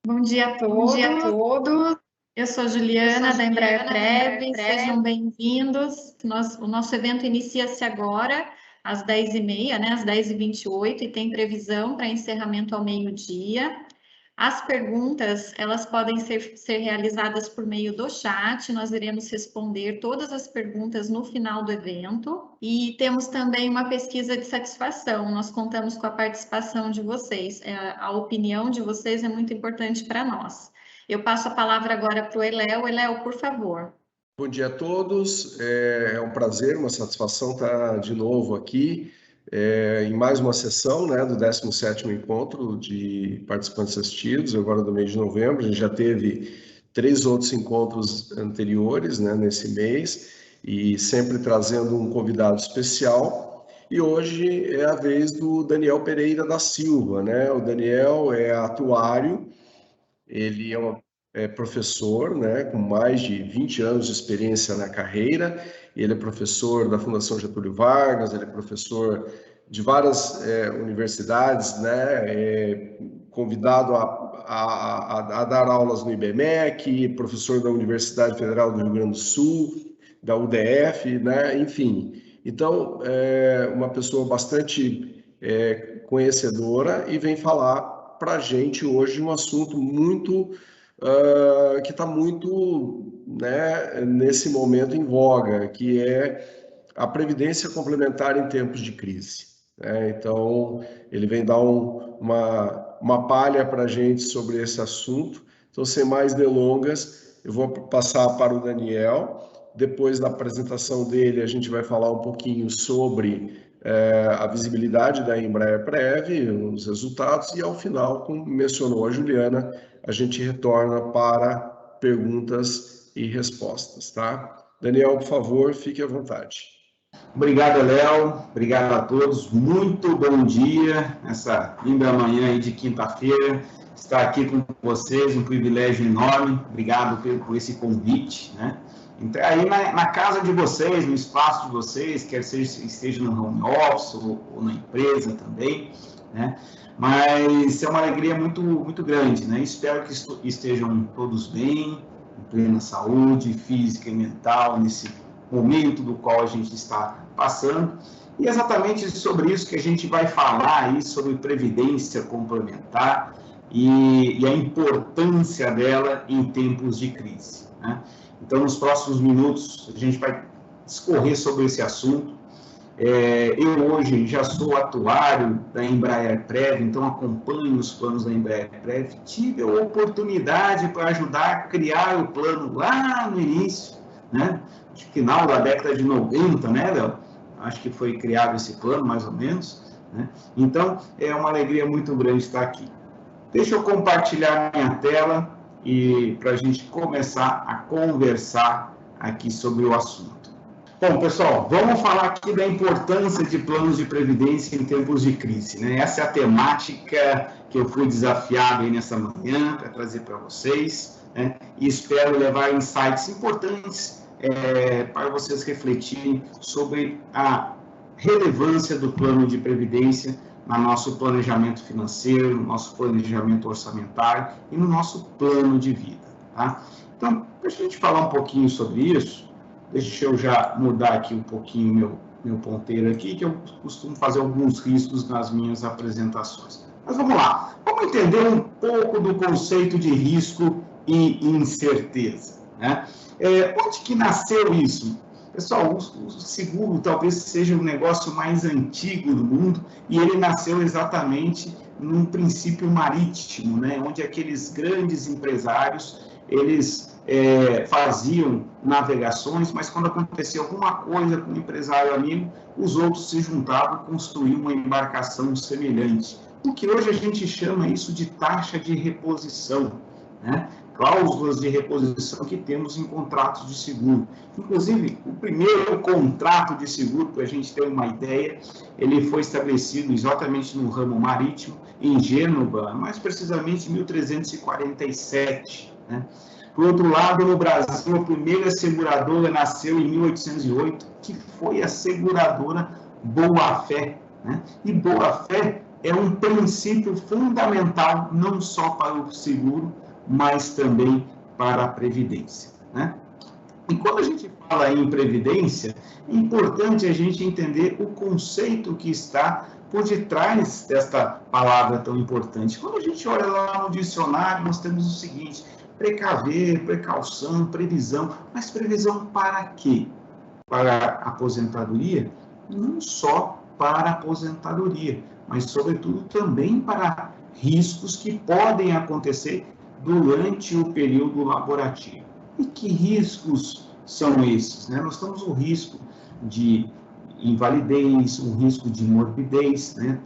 Bom dia a Bom dia a todos. todos. Eu sou Eu sou a Juliana da Embraer Juliana da Embraer Prev. Prev. Sejam bem-vindos. O nosso evento inicia-se agora às 10h30, né? Às 10h28 e tem previsão para encerramento ao meio-dia. As perguntas, elas podem ser realizadas por meio do chat, nós iremos responder todas as perguntas no final do evento. E temos também uma pesquisa de satisfação, nós contamos com a participação de vocês, a opinião de vocês é muito importante para nós. Eu passo a palavra agora para o Eléo. Eléo, por favor. Bom dia a todos, é um prazer, uma satisfação estar de novo aqui em mais uma sessão, né, do 17º Encontro de Participantes Assistidos, agora do mês de novembro. A gente já teve 3 outros encontros anteriores, né, nesse mês, e sempre trazendo um convidado especial. E hoje é a vez do Daniel Pereira da Silva, né? O Daniel é atuário, ele é professor, né, com mais de 20 anos de experiência na carreira. Ele é professor da Fundação Getúlio Vargas, ele é professor de várias universidades, né, convidado a dar aulas no IBMEC, professor da Universidade Federal do Rio Grande do Sul, da UDF, né, enfim. Então, é uma pessoa bastante conhecedora e vem falar para a gente hoje um assunto muito que está muito, né, nesse momento em voga, que é a previdência complementar em tempos de crise, né? Então, ele vem dar uma palha para a gente sobre esse assunto. Então, sem mais delongas, eu vou passar para o Daniel. Depois da apresentação dele, a gente vai falar um pouquinho sobre a visibilidade da Embraer Prev, os resultados, e ao final, como mencionou a Juliana, a gente retorna para perguntas e respostas, tá? Daniel, por favor, fique à vontade. Obrigado, Léo. Obrigado a todos. Muito bom dia nessa linda manhã aí de quinta-feira. Estar aqui com vocês, um privilégio enorme. Obrigado por esse convite, né? Então, aí na casa de vocês, no espaço de vocês, quer seja esteja no home office ou na empresa também, né? Mas é uma alegria muito, muito grande, né? Espero que estejam todos bem, em plena saúde física e mental, nesse momento do qual a gente está passando. E exatamente sobre isso que a gente vai falar aí, sobre previdência complementar e a importância dela em tempos de crise, né? Então, nos próximos minutos, a gente vai discorrer sobre esse assunto. Eu hoje já sou atuário da Embraer Prev, então acompanho os planos da Embraer Prev. Tive a oportunidade para ajudar a criar o plano lá no início, né? No final da década de 90, né, Léo? Acho que foi criado esse plano, mais ou menos, né? Então, é uma alegria muito grande estar aqui. Deixa eu compartilhar minha tela e para a gente começar a conversar aqui sobre o assunto. Bom, pessoal, vamos falar aqui da importância de planos de previdência em tempos de crise, né? Essa é a temática que eu fui desafiado aí nessa manhã para trazer para vocês, né? E espero levar insights importantes para vocês refletirem sobre a relevância do plano de previdência no nosso planejamento financeiro, no nosso planejamento orçamentário e no nosso plano de vida, tá? Então, para a gente falar um pouquinho sobre isso, deixa eu já mudar aqui um pouquinho meu ponteiro aqui, que eu costumo fazer alguns riscos nas minhas apresentações. Mas vamos lá, vamos entender um pouco do conceito de risco e incerteza, né? Onde que nasceu isso? Pessoal, o seguro talvez seja o negócio mais antigo do mundo e ele nasceu exatamente num princípio marítimo, né? Onde aqueles grandes empresários, eles faziam navegações, mas quando acontecia alguma coisa com o empresário amigo, os outros se juntavam e construíam uma embarcação semelhante. O que hoje a gente chama isso de taxa de reposição, né? Cláusulas de reposição que temos em contratos de seguro. Inclusive, o primeiro contrato de seguro, para a gente ter uma ideia, ele foi estabelecido exatamente no ramo marítimo, em Gênova, mais precisamente em 1347, né? Por outro lado, no Brasil, a primeira seguradora nasceu em 1808, que foi a seguradora Boa Fé, né? E Boa Fé é um princípio fundamental não só para o seguro, mas também para a previdência, né? E quando a gente fala em previdência, é importante a gente entender o conceito que está por detrás desta palavra tão importante. Quando a gente olha lá no dicionário, nós temos o seguinte: precaver, precaução, previsão. Mas previsão para quê? Para a aposentadoria? Não só para a aposentadoria, mas, sobretudo, também para riscos que podem acontecer durante o período laborativo. E que riscos são esses, né? Nós temos o risco de invalidez, o risco de morbidez, né?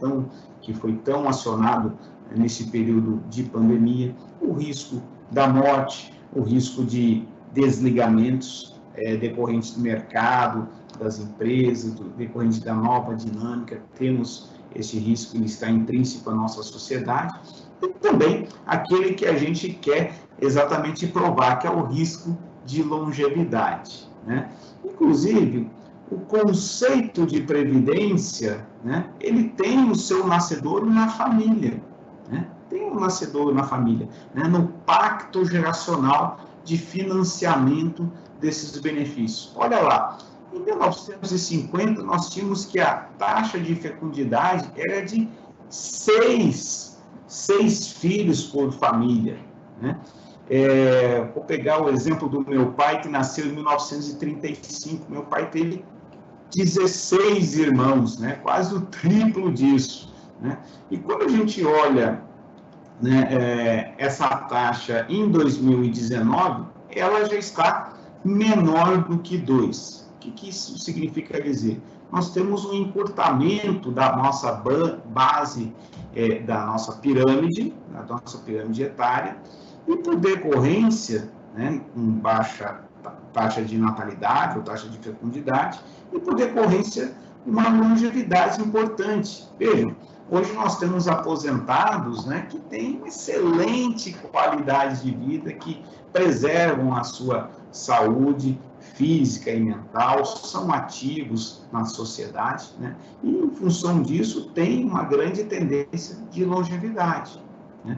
Que foi tão acionado nesse período de pandemia, o risco da morte, o risco de desligamentos decorrentes do mercado, das empresas, decorrente da nova dinâmica. Temos esse risco, ele está intrínseco à nossa sociedade, e também aquele que a gente quer exatamente provar, que é o risco de longevidade, né? Inclusive, o conceito de previdência, né, ele tem o seu nascedouro na família, né? Tem um nascedouro na família, né, no pacto geracional de financiamento desses benefícios. Olha lá, em 1950, nós tínhamos que a taxa de fecundidade era de 6 filhos por família, né? Vou pegar o exemplo do meu pai, que nasceu em 1935. Meu pai teve 16 irmãos, né? Quase o triplo disso, né? E quando a gente olha, né, essa taxa em 2019, ela já está menor do que 2. O que isso significa dizer? Nós temos um encurtamento da nossa base, da nossa pirâmide etária, e por decorrência, né, com baixa taxa de natalidade ou taxa de fecundidade, e por decorrência, uma longevidade importante. Vejam, hoje nós temos aposentados, né, que têm uma excelente qualidade de vida, que preservam a sua saúde física e mental, são ativos na sociedade, né, e em função disso tem uma grande tendência de longevidade, né?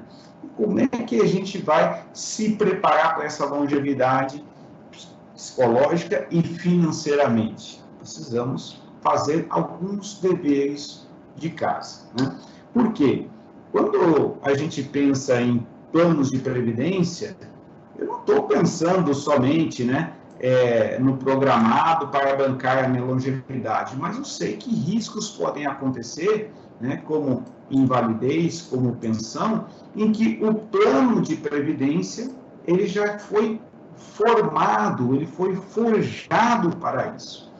Como é que a gente vai se preparar para essa longevidade psicológica e financeiramente? Precisamos fazer alguns deveres de casa, né? Por quê? Quando a gente pensa em planos de previdência, eu não estou pensando somente, né, no programado para bancar a minha longevidade, mas eu sei que riscos podem acontecer, né, como invalidez, como pensão, em que o plano de previdência ele já foi formado, ele foi forjado para isso.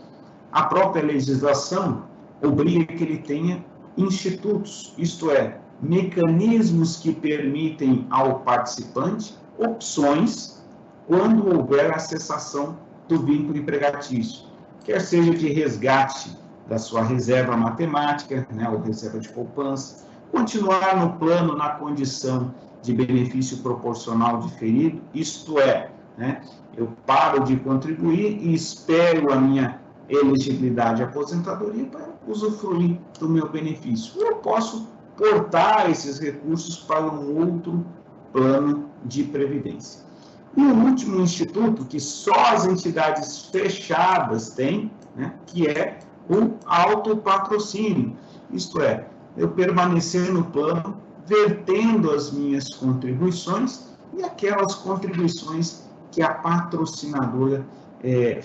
A própria legislação obriga que ele tenha institutos, isto é, mecanismos que permitem ao participante opções quando houver a cessação do vínculo empregatício, quer seja de resgate da sua reserva matemática, né, ou reserva de poupança, continuar no plano na condição de benefício proporcional diferido, isto é, né, eu paro de contribuir e espero a minha elegibilidade à aposentadoria para usufruir do meu benefício. Eu posso portar esses recursos para um outro plano de previdência. E o último instituto, que só as entidades fechadas têm, né, que é o autopatrocínio, isto é, eu permanecer no plano, vertendo as minhas contribuições e aquelas contribuições que a patrocinadora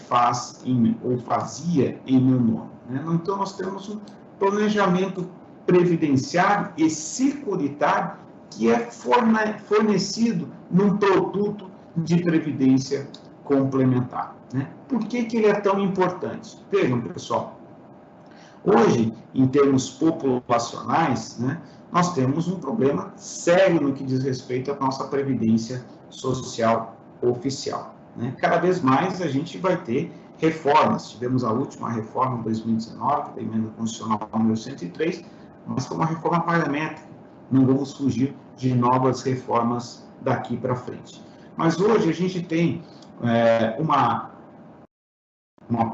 faz ou fazia em meu nome, né? Então, nós temos um planejamento previdenciário e securitário que é fornecido num produto de previdência complementar, né? Por que ele é tão importante? Vejam, pessoal, hoje, em termos populacionais, né, nós temos um problema sério no que diz respeito à nossa previdência social oficial, né? Cada vez mais a gente vai ter reformas. Tivemos a última reforma em 2019, da emenda constitucional número 103, mas foi uma reforma paramétrica. Não vamos fugir de novas reformas daqui para frente. Mas hoje a gente tem uma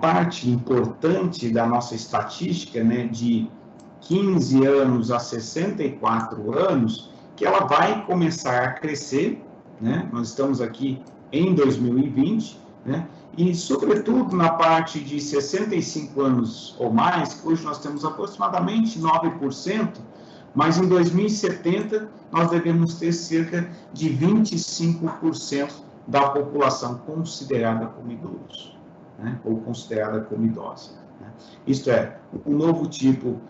parte importante da nossa estatística, né, de 15 anos a 64 anos, que ela vai começar a crescer, né? Nós estamos aqui em 2020, né? E, sobretudo, na parte de 65 anos ou mais, hoje nós temos aproximadamente 9%, mas em 2070 nós devemos ter cerca de 25% da população considerada como idoso, né? Ou considerada como idosa, né? Isto é, um novo tipo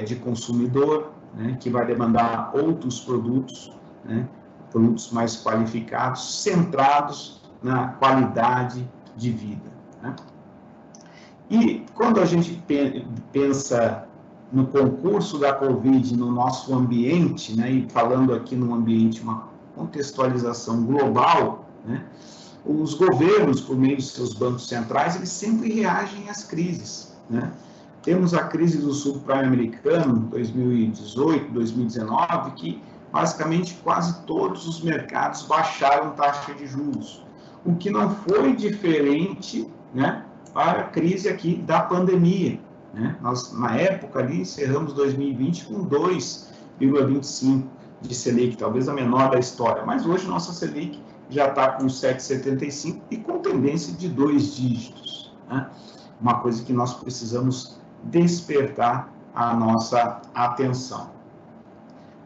de consumidor, né? Que vai demandar outros produtos, né? Produtos mais qualificados, centrados na qualidade de vida, né? E quando a gente pensa no concurso da Covid no nosso ambiente, né, e falando aqui no ambiente, uma contextualização global, né, os governos, por meio dos seus bancos centrais, eles sempre reagem às crises, né? Temos a crise do subprime americano, 2018, 2019, que basicamente quase todos os mercados baixaram taxa de juros, o que não foi diferente, né, para a crise aqui da pandemia, né? Nós, na época ali, encerramos 2020 com 2,25 de Selic, talvez a menor da história, mas hoje nossa Selic já está com 7,75 e com tendência de 2 dígitos, né? Uma coisa que nós precisamos despertar a nossa atenção.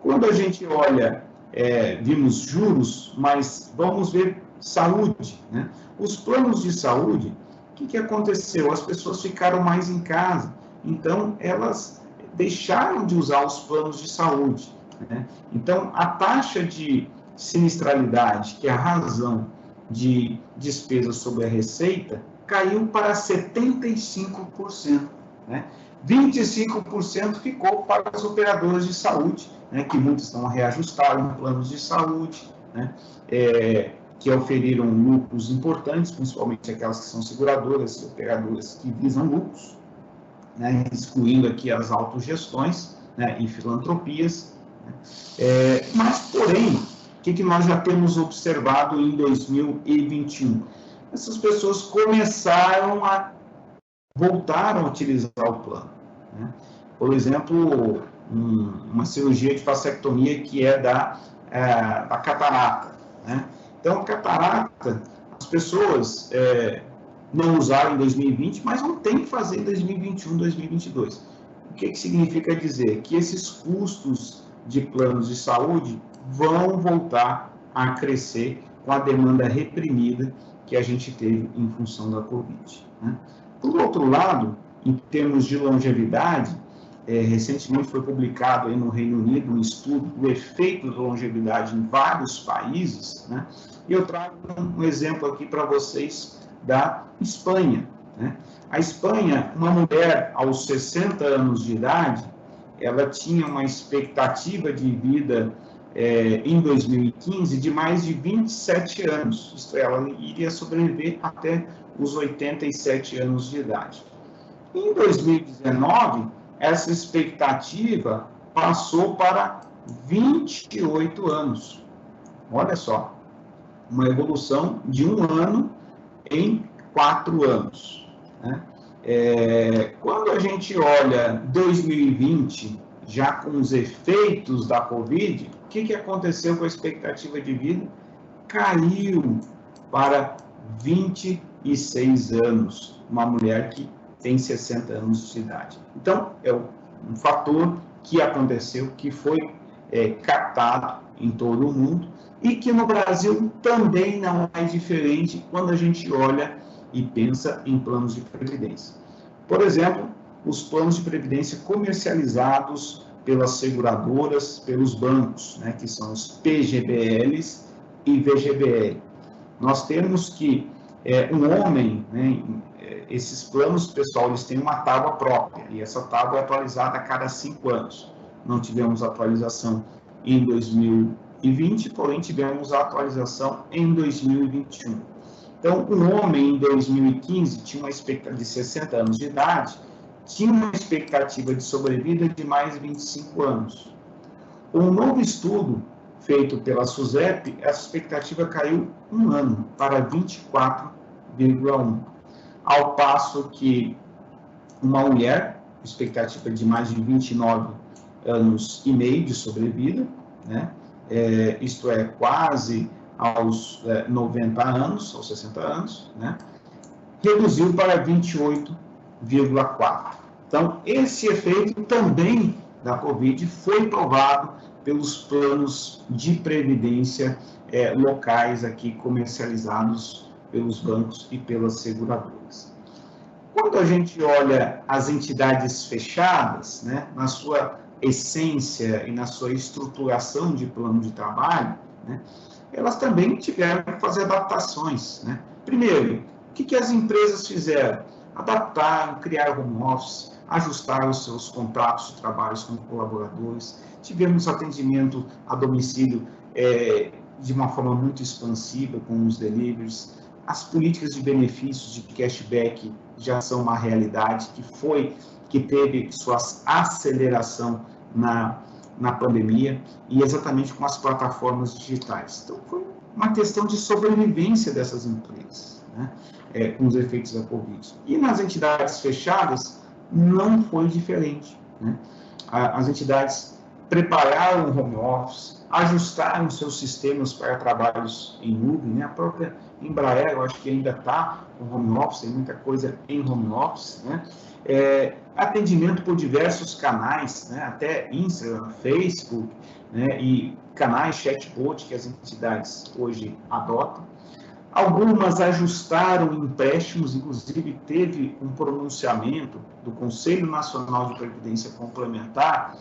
Quando a gente olha, vimos juros, mas vamos ver saúde, né? Os planos de saúde, o que aconteceu? As pessoas ficaram mais em casa, então elas deixaram de usar os planos de saúde, né? Então, a taxa de sinistralidade, que é a razão de despesa sobre a receita, caiu para 75%, né? 25% ficou para os operadores de saúde, né, que muitos não reajustaram planos de saúde, né, que oferiram lucros importantes, principalmente aquelas que são seguradoras e operadoras que visam lucros, né, excluindo aqui as autogestões, né, e filantropias, né. Mas, porém, o que nós já temos observado em 2021? Essas pessoas voltaram a utilizar o plano, né? Por exemplo, uma cirurgia de facectomia que é da catarata, né? Então, a catarata, as pessoas não usaram em 2020, mas não tem que fazer em 2021, 2022. O que significa dizer? Que esses custos de planos de saúde vão voltar a crescer com a demanda reprimida que a gente teve em função da Covid, né? Por outro lado, em termos de longevidade, recentemente foi publicado aí no Reino Unido um estudo do efeito da longevidade em vários países, né? E eu trago um exemplo aqui para vocês da Espanha, né? A Espanha, uma mulher aos 60 anos de idade, ela tinha uma expectativa de vida em 2015 de mais de 27 anos, isto é, ela iria sobreviver até os 87 anos de idade. Em 2019, essa expectativa passou para 28 anos. Olha só, uma evolução de 1 ano em 4 anos, né? Quando a gente olha 2020, já com os efeitos da Covid, o que aconteceu com a expectativa de vida? Caiu para 26 anos, uma mulher que tem 60 anos de idade. Então, é um fator que aconteceu, que foi captado em todo o mundo e que no Brasil também não é diferente quando a gente olha e pensa em planos de previdência. Por exemplo, os planos de previdência comercializados pelas seguradoras, pelos bancos, né, que são os PGBLs e VGBL. Nós temos que um homem, né, esses planos, pessoal, eles têm uma tábua própria, e essa tábua é atualizada a cada 5 anos. Não tivemos atualização em 2020, porém tivemos a atualização em 2021. Então, um homem em 2015 tinha uma expectativa de 60 anos de idade, tinha uma expectativa de sobrevida de mais de 25 anos. Um novo estudo feito pela SUSEP, essa expectativa caiu 1 ano para 24,1. Ao passo que uma mulher expectativa de mais de 29 anos e meio de sobrevida, né? Isto é, quase aos 90 anos, aos 60 anos, né? Reduziu para 28,4. Então, esse efeito também da Covid foi provado pelos planos de previdência locais aqui comercializados pelos bancos e pelas seguradoras. Quando a gente olha as entidades fechadas, né, na sua essência e na sua estruturação de plano de trabalho, né, elas também tiveram que fazer adaptações, né? Primeiro, o que as empresas fizeram? Adaptaram, criaram home office, ajustaram os seus contratos de trabalho com colaboradores, tivemos atendimento a domicílio de uma forma muito expansiva com os deliveries, as políticas de benefícios de cashback já são uma realidade que teve sua aceleração na pandemia e exatamente com as plataformas digitais. Então, foi uma questão de sobrevivência dessas empresas, né, com os efeitos da Covid. E nas entidades fechadas, não foi diferente, né? As entidades prepararam o home office, ajustaram seus sistemas para trabalhos em nuvem, né? A própria Embraer, eu acho que ainda está com home office, tem muita coisa em home office, né? Atendimento por diversos canais, né? Até Instagram, Facebook, né? E canais chatbot que as entidades hoje adotam. Algumas ajustaram empréstimos, inclusive teve um pronunciamento do Conselho Nacional de Previdência Complementar,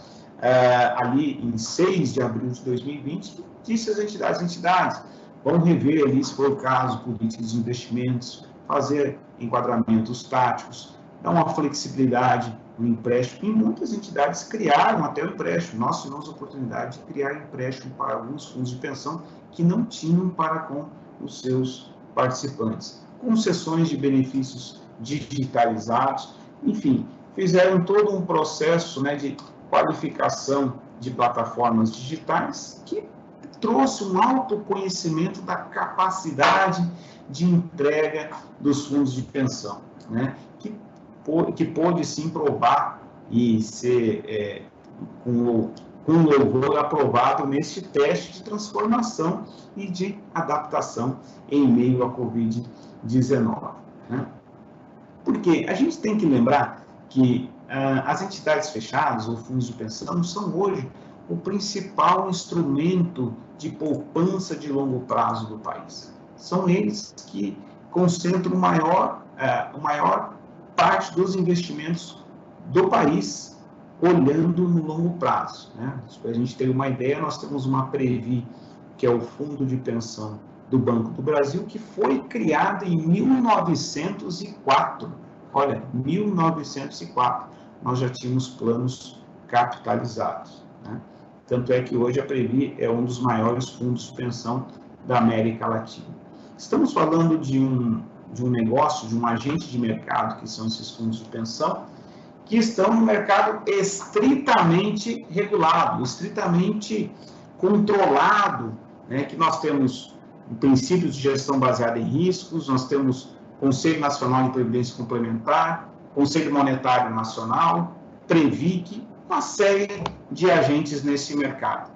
ali em 6 de abril de 2020, que disse às entidades vão rever ali, se for o caso, políticas de investimentos, fazer enquadramentos táticos, dar uma flexibilidade no empréstimo, e muitas entidades criaram até o empréstimo. Nós tivemos a oportunidade de criar empréstimo para alguns fundos de pensão que não tinham para com os seus participantes. Concessões de benefícios digitalizados, enfim, fizeram todo um processo, né, de qualificação de plataformas digitais que trouxe um autoconhecimento da capacidade de entrega dos fundos de pensão, né, que pôde sim provar e ser com louvor aprovado neste teste de transformação e de adaptação em meio à Covid-19. Né? Porque a gente tem que lembrar que as entidades fechadas ou fundos de pensão são hoje o principal instrumento de poupança de longo prazo do país. São eles que concentram maior parte dos investimentos do país, olhando no longo prazo, né? Para a gente ter uma ideia, nós temos uma Previ, que é o Fundo de Pensão do Banco do Brasil, que foi criado em 1904. Olha, 1904, nós já tínhamos planos capitalizados, né? Tanto é que hoje a Previ é um dos maiores fundos de pensão da América Latina. Estamos falando de um negócio, de um agente de mercado, que são esses fundos de pensão, que estão no mercado estritamente regulado, estritamente controlado, né? Que nós temos princípios de gestão baseada em riscos, nós temos Conselho Nacional de Previdência Complementar, Conselho Monetário Nacional, Previc, uma série de agentes nesse mercado.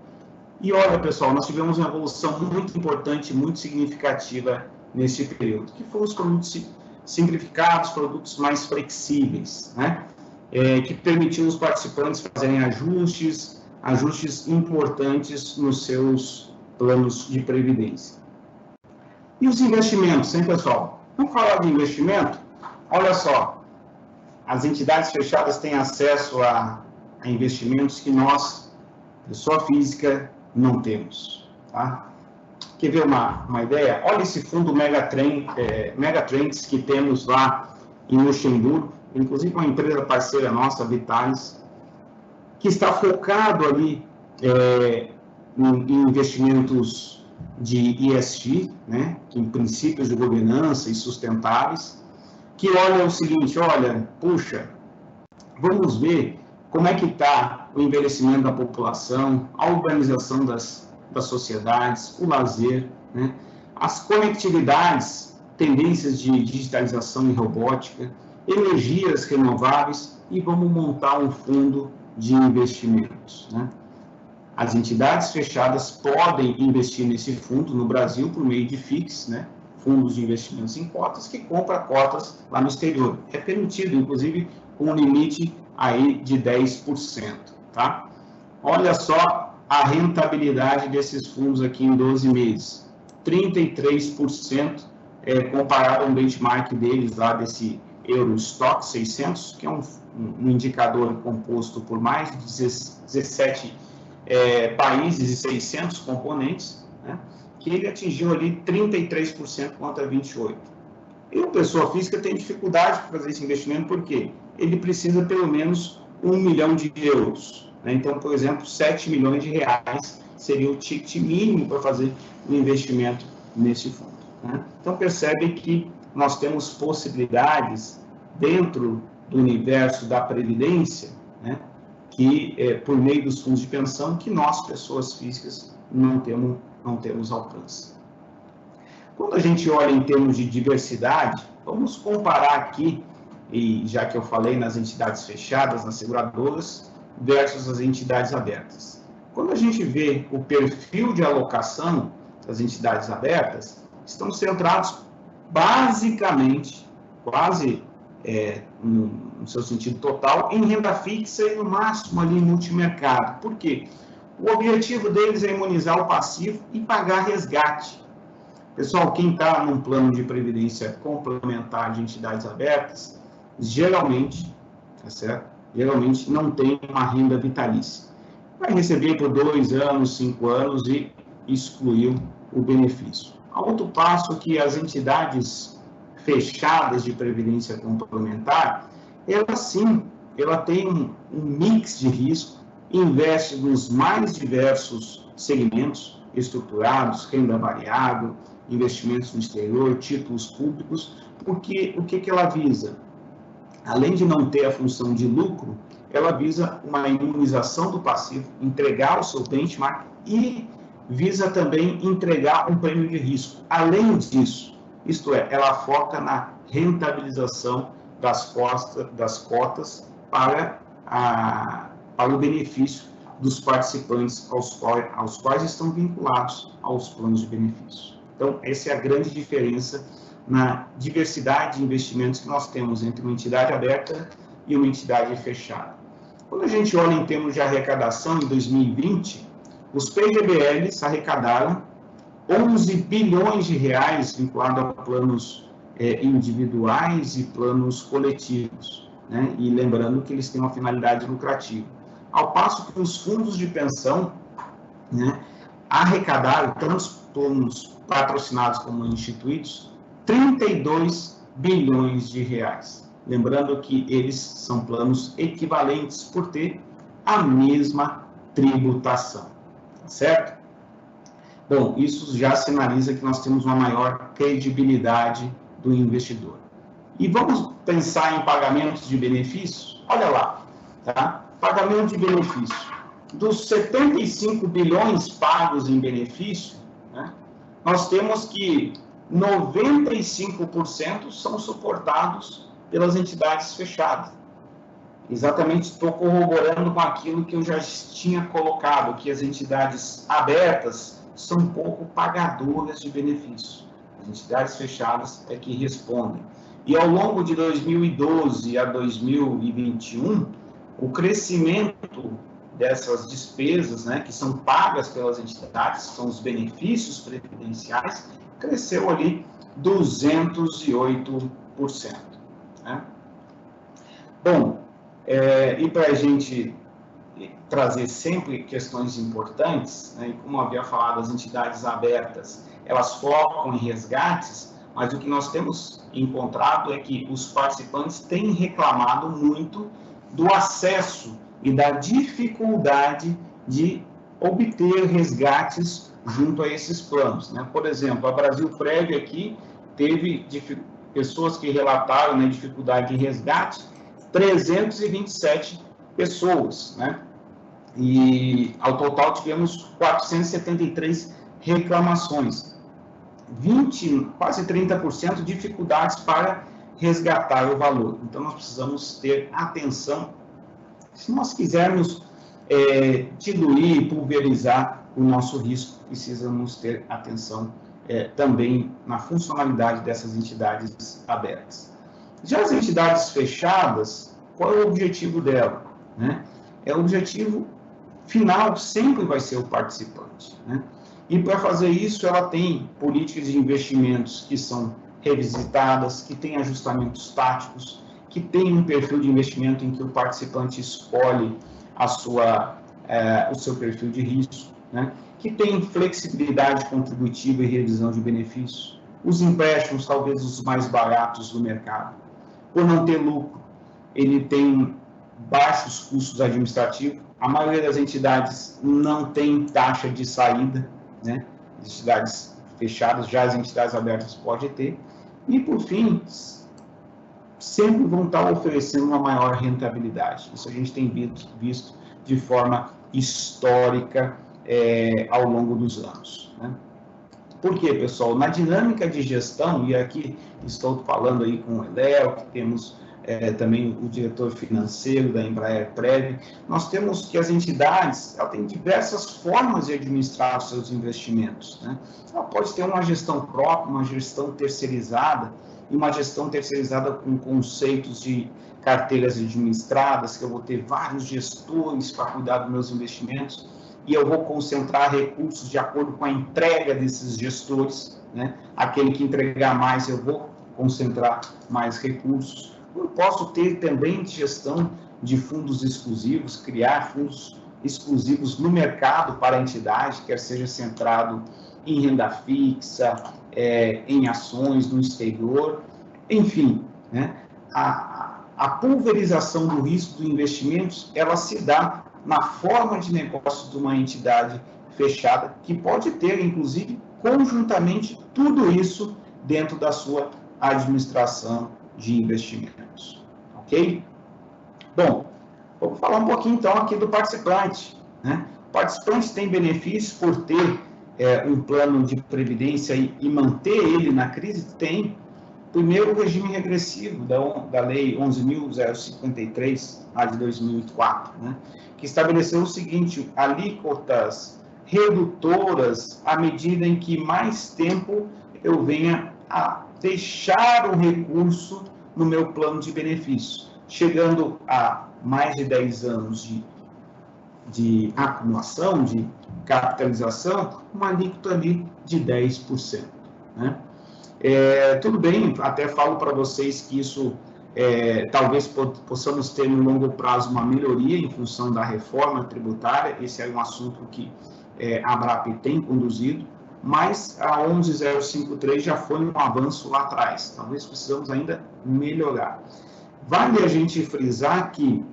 E olha, pessoal, nós tivemos uma evolução muito importante, muito significativa nesse período, que foram os produtos simplificados, produtos mais flexíveis, né? Que permitiam os participantes fazerem ajustes importantes nos seus planos de previdência. E os investimentos, hein, pessoal? Vamos falar de investimento? Olha só, as entidades fechadas têm acesso a investimentos que nós, pessoa física, não temos, tá? Quer ver uma ideia? Olha esse fundo Megatrends que temos lá em Luxemburgo, inclusive uma empresa parceira nossa, Vitalis, que está focado ali em investimentos de ESG, né, em princípios de governança e sustentáveis, que olha o seguinte, olha, puxa, vamos ver como é que está o envelhecimento da população, a urbanização das sociedades, o lazer, né, as conectividades, tendências de digitalização e robótica, energias renováveis, e vamos montar um fundo de investimentos, né? As entidades fechadas podem investir nesse fundo no Brasil por meio de FIIs, né? Fundos de investimentos em cotas, que compra cotas lá no exterior. É permitido, inclusive, com um limite aí de 10%, tá? Olha só a rentabilidade desses fundos aqui em 12 meses. 33% comparado ao benchmark deles lá desse Eurostock 600, que é um indicador composto por mais de 17 países e 600 componentes, né, que ele atingiu ali 33% contra 28%. E a pessoa física tem dificuldade para fazer esse investimento, porque ele precisa pelo menos 1 milhão de euros. Né? Então, por exemplo, 7 milhões de reais seria o ticket mínimo para fazer um investimento nesse fundo. Né? Então, percebe que nós temos possibilidades dentro do universo da Previdência, né, que por meio dos fundos de pensão, que nós, pessoas físicas, não temos alcance. Quando a gente olha em termos de diversidade, vamos comparar aqui, e já que eu falei nas entidades fechadas, nas seguradoras, versus as entidades abertas. Quando a gente vê o perfil de alocação das entidades abertas, estão centrados basicamente, quase no seu sentido total, em renda fixa e no máximo ali em multimercado. Por quê? O objetivo deles é imunizar o passivo e pagar resgate. Pessoal, quem está num plano de previdência complementar de entidades abertas, geralmente, tá certo? Geralmente não tem uma renda vitalícia. Vai receber por 2 anos, 5 anos e excluiu o benefício. A outro passo que as entidades fechadas de previdência complementar, ela tem um mix de risco, investe nos mais diversos segmentos estruturados, renda variável, investimentos no exterior, títulos públicos, porque o que ela visa? Além de não ter a função de lucro, ela visa uma imunização do passivo, entregar o seu benchmark e visa também entregar um prêmio de risco. Além disso, isto é, ela foca na rentabilização das cotas para o benefício dos participantes aos quais estão vinculados aos planos de benefício. Então, essa é a grande diferença na diversidade de investimentos que nós temos entre uma entidade aberta e uma entidade fechada. Quando a gente olha em termos de arrecadação, em 2020, os PGBLs arrecadaram 11 bilhões de reais vinculados a planos individuais e planos coletivos, né? E lembrando que eles têm uma finalidade lucrativa. Ao passo que os fundos de pensão, né, arrecadaram, tanto planos patrocinados como instituídos, 32 bilhões de reais. Lembrando que eles são planos equivalentes por ter a mesma tributação, certo? Bom, isso já sinaliza que nós temos uma maior credibilidade do investidor. E vamos pensar em pagamentos de benefícios? Olha lá, tá? Pagamento de benefício. Dos 75 bilhões pagos em benefício, né, nós temos que 95% são suportados pelas entidades fechadas. Exatamente, estou corroborando com aquilo que eu já tinha colocado, que as entidades abertas são pouco pagadoras de benefício. As entidades fechadas é que respondem. E ao longo de 2012 a 2021, o crescimento dessas despesas, né, que são pagas pelas entidades, são os benefícios previdenciais, cresceu ali 208%. Né? Bom, e para a gente trazer sempre questões importantes, né, e como havia falado, as entidades abertas, elas focam em resgates, mas o que nós temos encontrado é que os participantes têm reclamado muito do acesso e da dificuldade de obter resgates junto a esses planos. Né? Por exemplo, a Brasilprev aqui teve pessoas que relataram, né, dificuldade de resgate, 327 pessoas, né? E ao total tivemos 473 reclamações. Quase 30% de dificuldades para resgatar o valor. Então, nós precisamos ter atenção. Se nós quisermos diluir, pulverizar o nosso risco, precisamos ter atenção também na funcionalidade dessas entidades abertas. Já as entidades fechadas, qual é o objetivo dela? Né? O objetivo final sempre vai ser o participante. Né? E para fazer isso, ela tem políticas de investimentos que são revisitadas, que têm ajustamentos táticos, que tem um perfil de investimento em que o participante escolhe o seu perfil de risco, né? Que tem flexibilidade contributiva e revisão de benefícios, os empréstimos talvez os mais baratos do mercado. Por não ter lucro, ele tem baixos custos administrativos, a maioria das entidades não tem taxa de saída, né? As entidades fechadas, já as entidades abertas pode ter, e por fim, sempre vão estar oferecendo uma maior rentabilidade. Isso a gente tem visto de forma histórica ao longo dos anos. Né? Por quê, pessoal? Na dinâmica de gestão, e aqui estou falando aí com o Léo, que temos também o diretor financeiro da Embraer Prev, nós temos que as entidades têm diversas formas de administrar os seus investimentos. Né? Ela pode ter uma gestão própria, uma gestão terceirizada, e uma gestão terceirizada com conceitos de carteiras administradas, que eu vou ter vários gestores para cuidar dos meus investimentos, e eu vou concentrar recursos de acordo com a entrega desses gestores, né? Aquele que entregar mais, eu vou concentrar mais recursos. Eu posso ter também gestão de fundos exclusivos, criar fundos exclusivos no mercado para a entidade, quer seja centrado em renda fixa, em ações no exterior, enfim, né? A pulverização do risco do investimentos, ela se dá na forma de negócio de uma entidade fechada, que pode ter, inclusive, conjuntamente, tudo isso dentro da sua administração de investimentos, ok? Bom, vamos falar um pouquinho, então, aqui do participante, né? O participante tem benefícios por ter um plano de previdência e manter ele na crise? Tem. Primeiro, o regime regressivo da Lei 11.053, lá de 2004, né? Que estabeleceu o seguinte: alíquotas redutoras à medida em que mais tempo eu venha a deixar o recurso no meu plano de benefício, chegando a mais de 10 anos de acumulação, de capitalização, uma alíquota ali de 10%. Né? Tudo bem, até falo para vocês que isso talvez possamos ter no longo prazo uma melhoria em função da reforma tributária, esse é um assunto que a ABRAP tem conduzido, mas a 11.053 já foi um avanço lá atrás, talvez precisamos ainda melhorar. Vale a gente frisar que,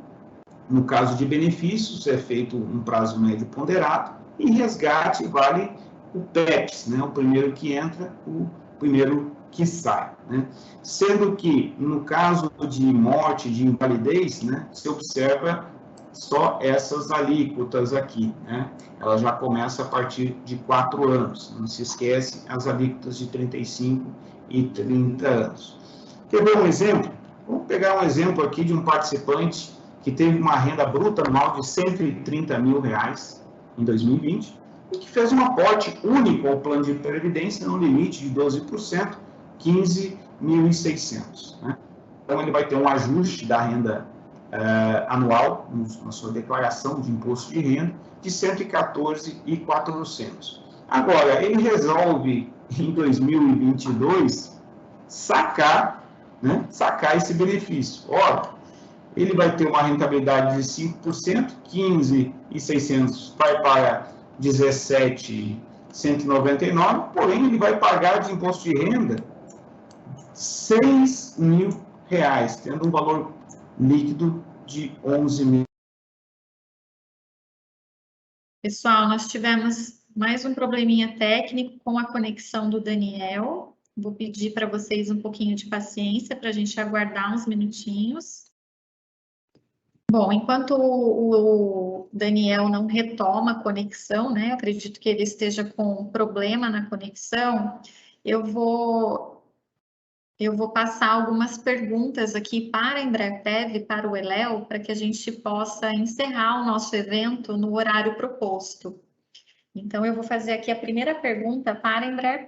no caso de benefícios, é feito um prazo médio ponderado, e resgate vale o PEPS, né? O primeiro que entra, o primeiro que sai. Né? Sendo que, no caso de morte, de invalidez, né, se observa só essas alíquotas aqui. Né? Ela já começa a partir de 4 anos. Não se esquece as alíquotas de 35 e 30 anos. Quer ver um exemplo? Vamos pegar um exemplo aqui de um participante que teve uma renda bruta anual de R$130 mil em 2020 e que fez um aporte único ao plano de previdência no limite de 12%, 15.600. Né? Então, ele vai ter um ajuste da renda anual, na sua declaração de imposto de renda, de R$114.400. Agora, ele resolve, em 2022, sacar esse benefício. Ora, ele vai ter uma rentabilidade de 5%, 15.600 vai para 17.199, porém ele vai pagar de imposto de renda R$6 mil, tendo um valor líquido de 11 mil. Pessoal, nós tivemos mais um probleminha técnico com a conexão do Daniel. Vou pedir para vocês um pouquinho de paciência para a gente aguardar uns minutinhos. Bom, enquanto o Daniel não retoma a conexão, né? Acredito que ele esteja com problema na conexão. Eu vou Eu vou passar algumas perguntas aqui para a Embraer para o Eléo, para que a gente possa encerrar o nosso evento no horário proposto. Então, eu vou fazer aqui a primeira pergunta para a Embraer.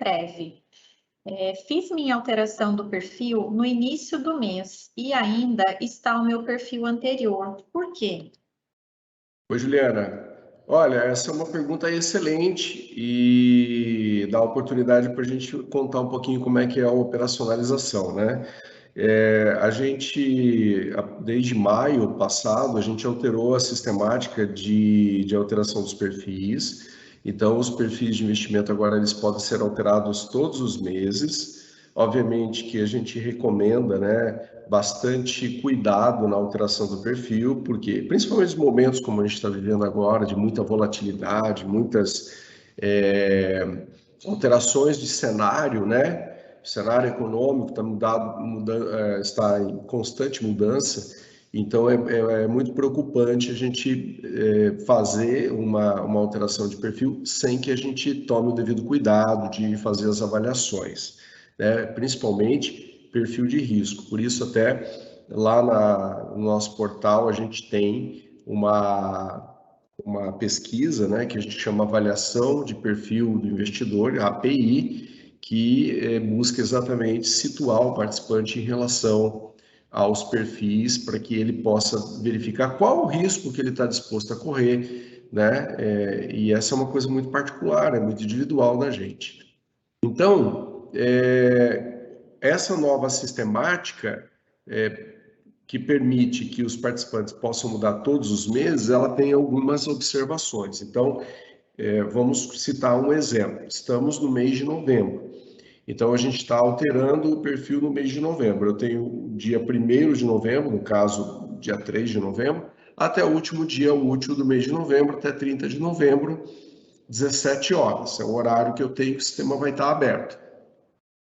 Fiz minha alteração do perfil no início do mês e ainda está o meu perfil anterior. Por quê? Oi, Juliana. Olha, essa é uma pergunta excelente e dá oportunidade para a gente contar um pouquinho como é que é a operacionalização, né? Desde maio passado, a gente alterou a sistemática de alteração dos perfis. Então, os perfis de investimento agora eles podem ser alterados todos os meses. Obviamente que a gente recomenda, né, bastante cuidado na alteração do perfil, porque principalmente nos momentos como a gente está vivendo agora, de muita volatilidade, muitas alterações de cenário, né? O cenário econômico está em constante mudança, então é muito preocupante a gente fazer uma alteração de perfil sem que a gente tome o devido cuidado de fazer as avaliações, né? Principalmente perfil de risco. Por isso, até lá no nosso portal, a gente tem uma pesquisa, né, que a gente chama avaliação de perfil do investidor, a API, que busca exatamente situar o participante em relação aos perfis para que ele possa verificar qual o risco que ele está disposto a correr, né? E essa é uma coisa muito particular, é muito individual da gente. Então, essa nova sistemática que permite que os participantes possam mudar todos os meses, ela tem algumas observações. Então, vamos citar um exemplo. Estamos no mês de novembro. Então, a gente está alterando o perfil no mês de novembro. Eu tenho o dia 1º de novembro, no caso, dia 3 de novembro, até o último dia útil do mês de novembro, até 30 de novembro, 17 horas. É o horário que eu tenho que o sistema vai estar aberto.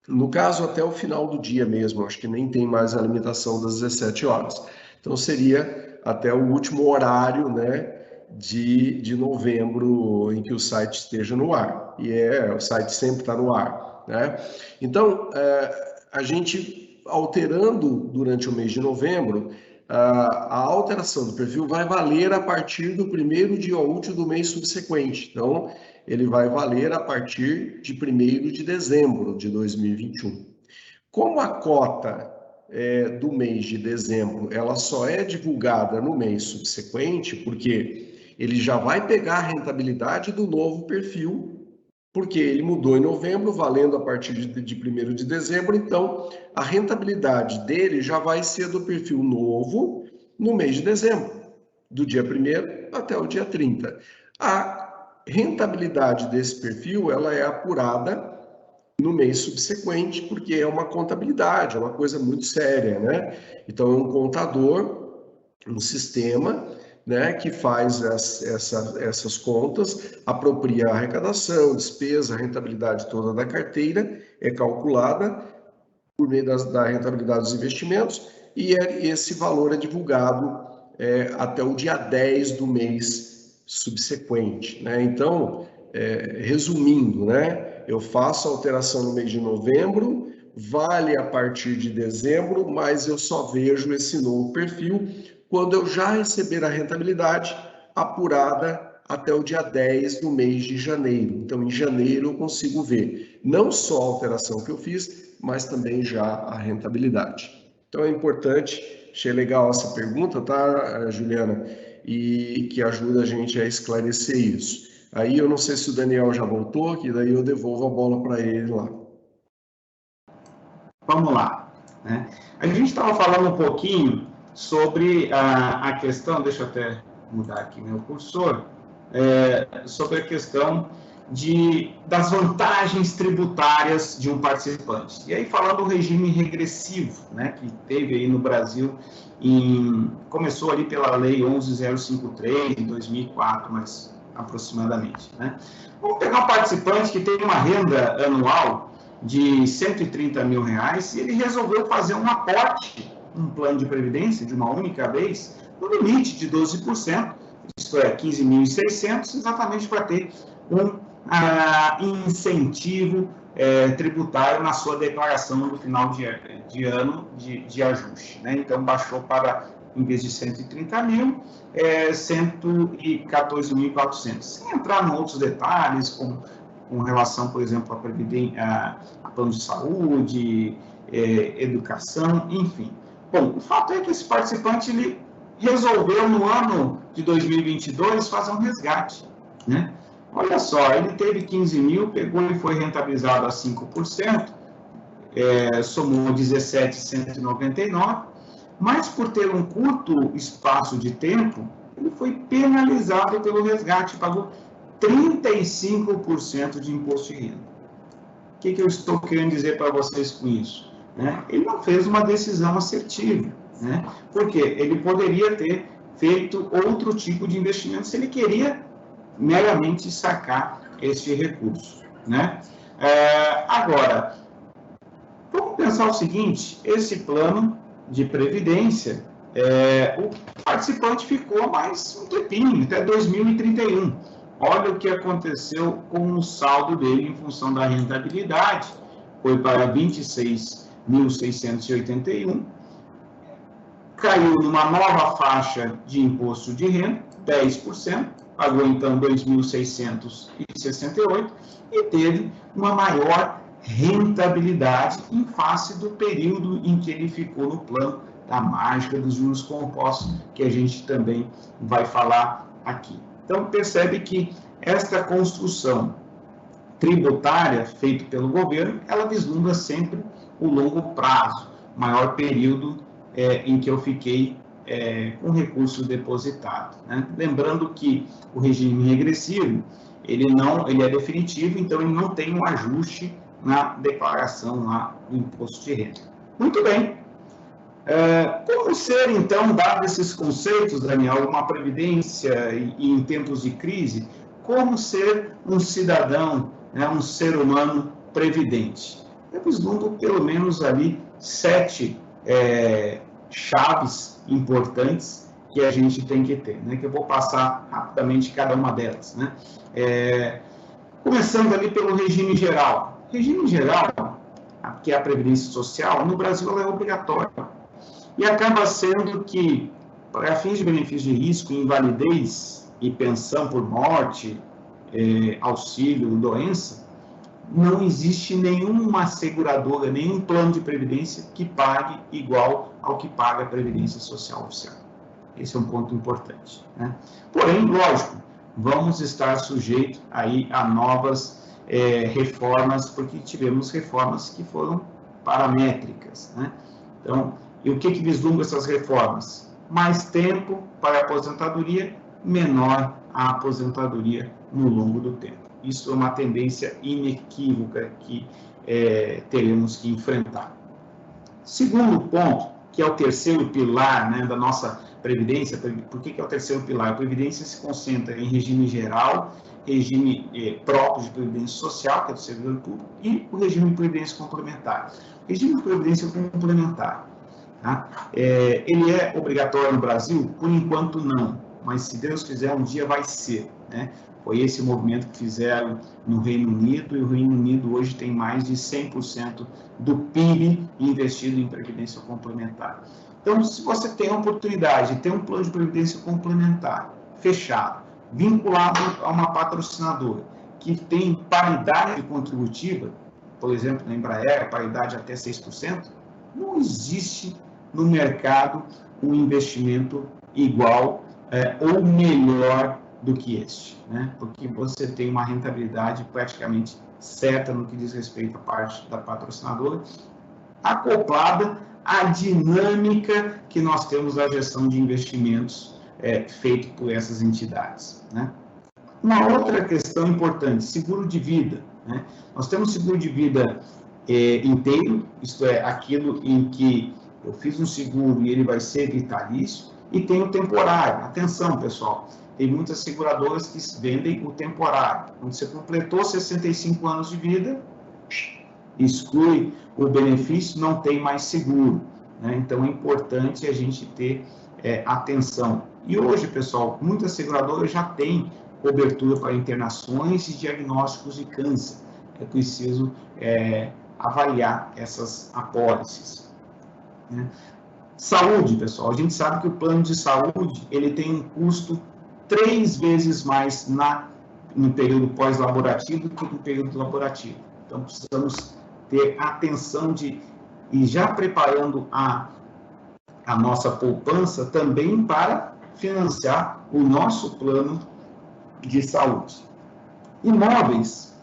No caso, até o final do dia mesmo, acho que nem tem mais a limitação das 17 horas. Então, seria até o último horário, né, de novembro em que o site esteja no ar. E o site sempre está no ar, né? Então, a gente alterando durante o mês de novembro, a alteração do perfil vai valer a partir do primeiro dia útil do mês subsequente. Então, ele vai valer a partir de 1º de dezembro de 2021. Como a cota do mês de dezembro ela só é divulgada no mês subsequente, porque ele já vai pegar a rentabilidade do novo perfil, porque ele mudou em novembro, valendo a partir de 1º de dezembro, então a rentabilidade dele já vai ser do perfil novo no mês de dezembro, do dia 1º até o dia 30. A rentabilidade desse perfil ela é apurada no mês subsequente, porque é uma contabilidade, é uma coisa muito séria, né? Então, é um contador, um sistema, né, que faz essas contas, apropria a arrecadação, despesa, a rentabilidade toda da carteira, é calculada por meio da rentabilidade dos investimentos, e esse valor é divulgado até o dia 10 do mês subsequente, né? Então, resumindo, né, eu faço a alteração no mês de novembro, vale a partir de dezembro, mas eu só vejo esse novo perfil quando eu já receber a rentabilidade apurada até o dia 10 do mês de janeiro. Então, em janeiro eu consigo ver não só a alteração que eu fiz, mas também já a rentabilidade. Então, é importante, achei legal essa pergunta, tá, Juliana? E que ajuda a gente a esclarecer isso. Aí eu não sei se o Daniel já voltou, que daí eu devolvo a bola para ele lá. Vamos lá, né? A gente estava falando um pouquinho sobre a questão, deixa eu até mudar aqui meu cursor, sobre a questão das vantagens tributárias de um participante. E aí falando do regime regressivo, né, que teve aí no Brasil, começou ali pela lei 11.053, em 2004, mas aproximadamente, né? Vamos pegar um participante que tem uma renda anual de R$130 mil e ele resolveu fazer um aporte, um plano de previdência de uma única vez, no limite de 12%, isto é, 15.600, exatamente para ter um incentivo tributário na sua declaração do final de ano de ajuste, né? Então, baixou para, em vez de 130 mil, 114.400. Sem entrar em outros detalhes, com relação, por exemplo, a plano de saúde, educação, enfim. Bom, o fato é que esse participante ele resolveu, no ano de 2022, fazer um resgate, né? Olha só, ele teve 15 mil, pegou e foi rentabilizado a 5%, somou 17.199, mas por ter um curto espaço de tempo, ele foi penalizado pelo resgate, pagou 35% de imposto de renda. O que eu estou querendo dizer para vocês com isso? Ele não fez uma decisão assertiva, né? Porque ele poderia ter feito outro tipo de investimento se ele queria meramente sacar este recurso, né? Agora, vamos pensar o seguinte, esse plano de previdência, o participante ficou mais um tempinho, até 2031. Olha o que aconteceu com o saldo dele em função da rentabilidade, foi para 26.681, caiu numa nova faixa de imposto de renda, 10%, pagou então 2.668 e teve uma maior rentabilidade em face do período em que ele ficou no plano da mágica dos juros compostos, que a gente também vai falar aqui. Então, percebe que esta construção tributária feita pelo governo, ela vislumbra sempre o longo prazo, maior período em que eu fiquei com recurso depositado, né? Lembrando que o regime regressivo, ele é definitivo, então ele não tem um ajuste na declaração lá do imposto de renda. Muito bem. Como ser, então, dado esses conceitos, Daniel, uma previdência e em tempos de crise, como ser um cidadão, né, um ser humano previdente? Eu vislumbro pelo menos ali 7 chaves importantes que a gente tem que ter, né? Que eu vou passar rapidamente cada uma delas, né? Começando ali pelo regime geral. Regime geral, que é a Previdência Social, no Brasil ela é obrigatória. E acaba sendo que, para fins de benefício de risco, invalidez e pensão por morte, auxílio, doença, não existe nenhuma seguradora, nenhum plano de previdência que pague igual ao que paga a Previdência Social Oficial. Esse é um ponto importante, né? Porém, lógico, vamos estar sujeitos aí a novas reformas, porque tivemos reformas que foram paramétricas, né? Então, e o que vislumbra essas reformas? Mais tempo para a aposentadoria, menor a aposentadoria no longo do tempo. Isso é uma tendência inequívoca que teremos que enfrentar. Segundo ponto, que é o terceiro pilar, né, da nossa Previdência. Por que é o terceiro pilar? A Previdência se concentra em regime geral, regime próprio de Previdência Social, que é do servidor público, e o regime de Previdência Complementar. O regime de Previdência Complementar, tá? Ele é obrigatório no Brasil? Por enquanto não, mas se Deus quiser, um dia vai ser, né? Foi esse movimento que fizeram no Reino Unido, e o Reino Unido hoje tem mais de 100% do PIB investido em Previdência Complementar. Então, se você tem a oportunidade de ter um plano de Previdência Complementar fechado, vinculado a uma patrocinadora, que tem paridade contributiva, por exemplo, na Embraer, a paridade até 6%, não existe no mercado um investimento igual ou melhor do que este, né? Porque você tem uma rentabilidade praticamente certa no que diz respeito à parte da patrocinadora, acoplada à dinâmica que nós temos da gestão de investimentos feito por essas entidades, né? Uma outra questão importante, seguro de vida, né? Nós temos seguro de vida inteiro, isto é, aquilo em que eu fiz um seguro e ele vai ser vitalício, e tem o temporário. Atenção, pessoal, tem muitas seguradoras que vendem o temporário. Quando você completou 65 anos de vida, exclui o benefício, não tem mais seguro, né? Então, é importante a gente ter atenção. E hoje, pessoal, muitas seguradoras já têm cobertura para internações e diagnósticos de câncer. é preciso avaliar essas apólices, né? Saúde, pessoal, a gente sabe que o plano de saúde ele tem um custo 3 vezes mais no período pós-laborativo do que no período laborativo. Então, precisamos ter atenção de ir já preparando a nossa poupança também para financiar o nosso plano de saúde. Imóveis,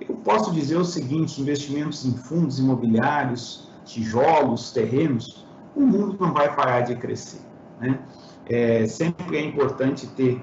eu posso dizer o seguinte, investimentos em fundos imobiliários, tijolos, terrenos, o mundo não vai parar de crescer, né? Sempre é importante ter,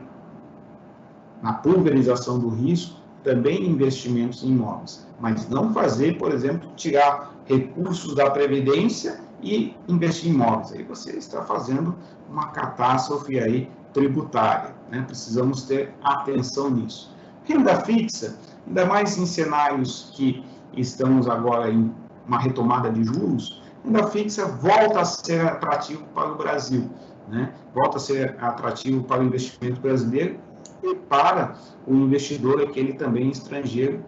na pulverização do risco, também investimentos em imóveis, mas não fazer, por exemplo, tirar recursos da Previdência e investir em imóveis. Aí você está fazendo uma catástrofe aí tributária, né? Precisamos ter atenção nisso. Renda fixa, ainda mais em cenários que estamos agora em uma retomada de juros, renda fixa volta a ser atrativo para o Brasil, né? Volta a ser atrativo para o investimento brasileiro e para o investidor, aquele também estrangeiro,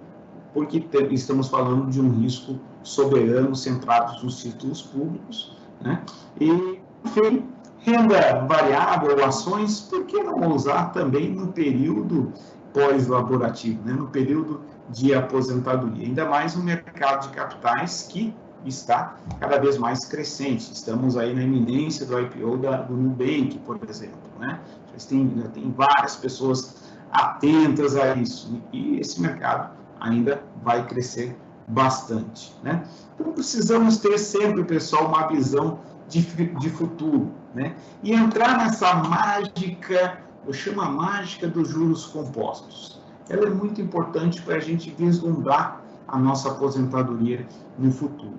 porque estamos falando de um risco soberano centrado nos títulos públicos, né? E, enfim, renda variável ou ações, por que não usar também no período pós-laborativo, né? No período de aposentadoria, ainda mais no mercado de capitais que está cada vez mais crescente. Estamos aí na iminência do IPO do Nubank, por exemplo, né? Já tem várias pessoas atentas a isso e esse mercado ainda vai crescer bastante, né? Então precisamos ter sempre, pessoal, uma visão de futuro, né? E entrar nessa mágica, eu chamo a mágica dos juros compostos. Ela é muito importante para a gente vislumbrar a nossa aposentadoria no futuro.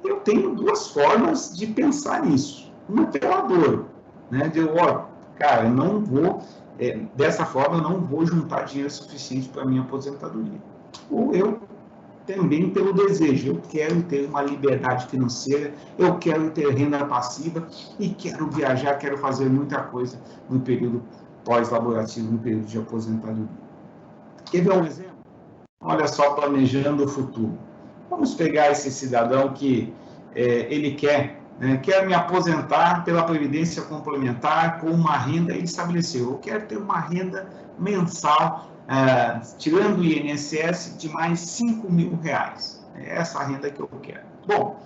Eu tenho duas formas de pensar nisso. Uma pela dor, né? Cara, eu não vou, dessa forma, eu não vou juntar dinheiro suficiente para a minha aposentadoria. Ou eu também pelo desejo, eu quero ter uma liberdade financeira, eu quero ter renda passiva e quero viajar, quero fazer muita coisa no período pós-laborativo, no período de aposentadoria. Quer ver um exemplo? Olha só, planejando o futuro. Vamos pegar esse cidadão que ele quer me aposentar pela Previdência Complementar com uma renda, ele estabeleceu, eu quero ter uma renda mensal, tirando o INSS, de mais R$5.000. É essa a renda que eu quero. Bom,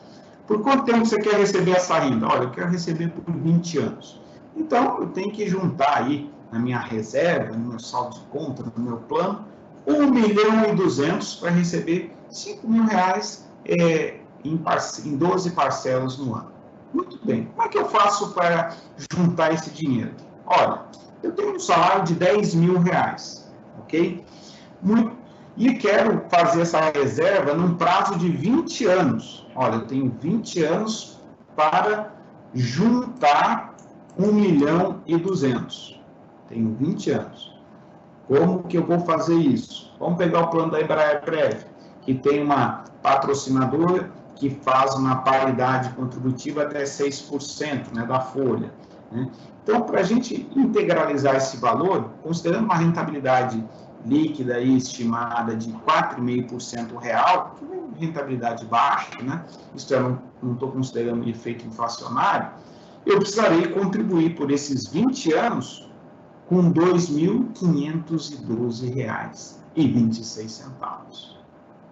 por quanto tempo você quer receber essa renda? Olha, eu quero receber por 20 anos. Então, eu tenho que juntar aí na minha reserva, no meu saldo de conta, no meu plano, R$1.200.000 para receber R$5.000 em 12 parcelas no ano. Muito bem. Como é que eu faço para juntar esse dinheiro? Olha, eu tenho um salário de R$10.000, ok? E quero fazer essa reserva num prazo de 20 anos. Olha, eu tenho 20 anos para juntar R$1.200.000. Tenho 20 anos. Como que eu vou fazer isso? Vamos pegar o plano da Embraer-Prev, que tem uma patrocinadora que faz uma paridade contributiva até 6%, né, da folha, né? Então, para a gente integralizar esse valor, considerando uma rentabilidade líquida e estimada de 4,5% real, que é uma rentabilidade baixa, né? Isso eu não estou considerando efeito inflacionário, eu precisarei contribuir por esses 20 anos com R$ 2.512,26.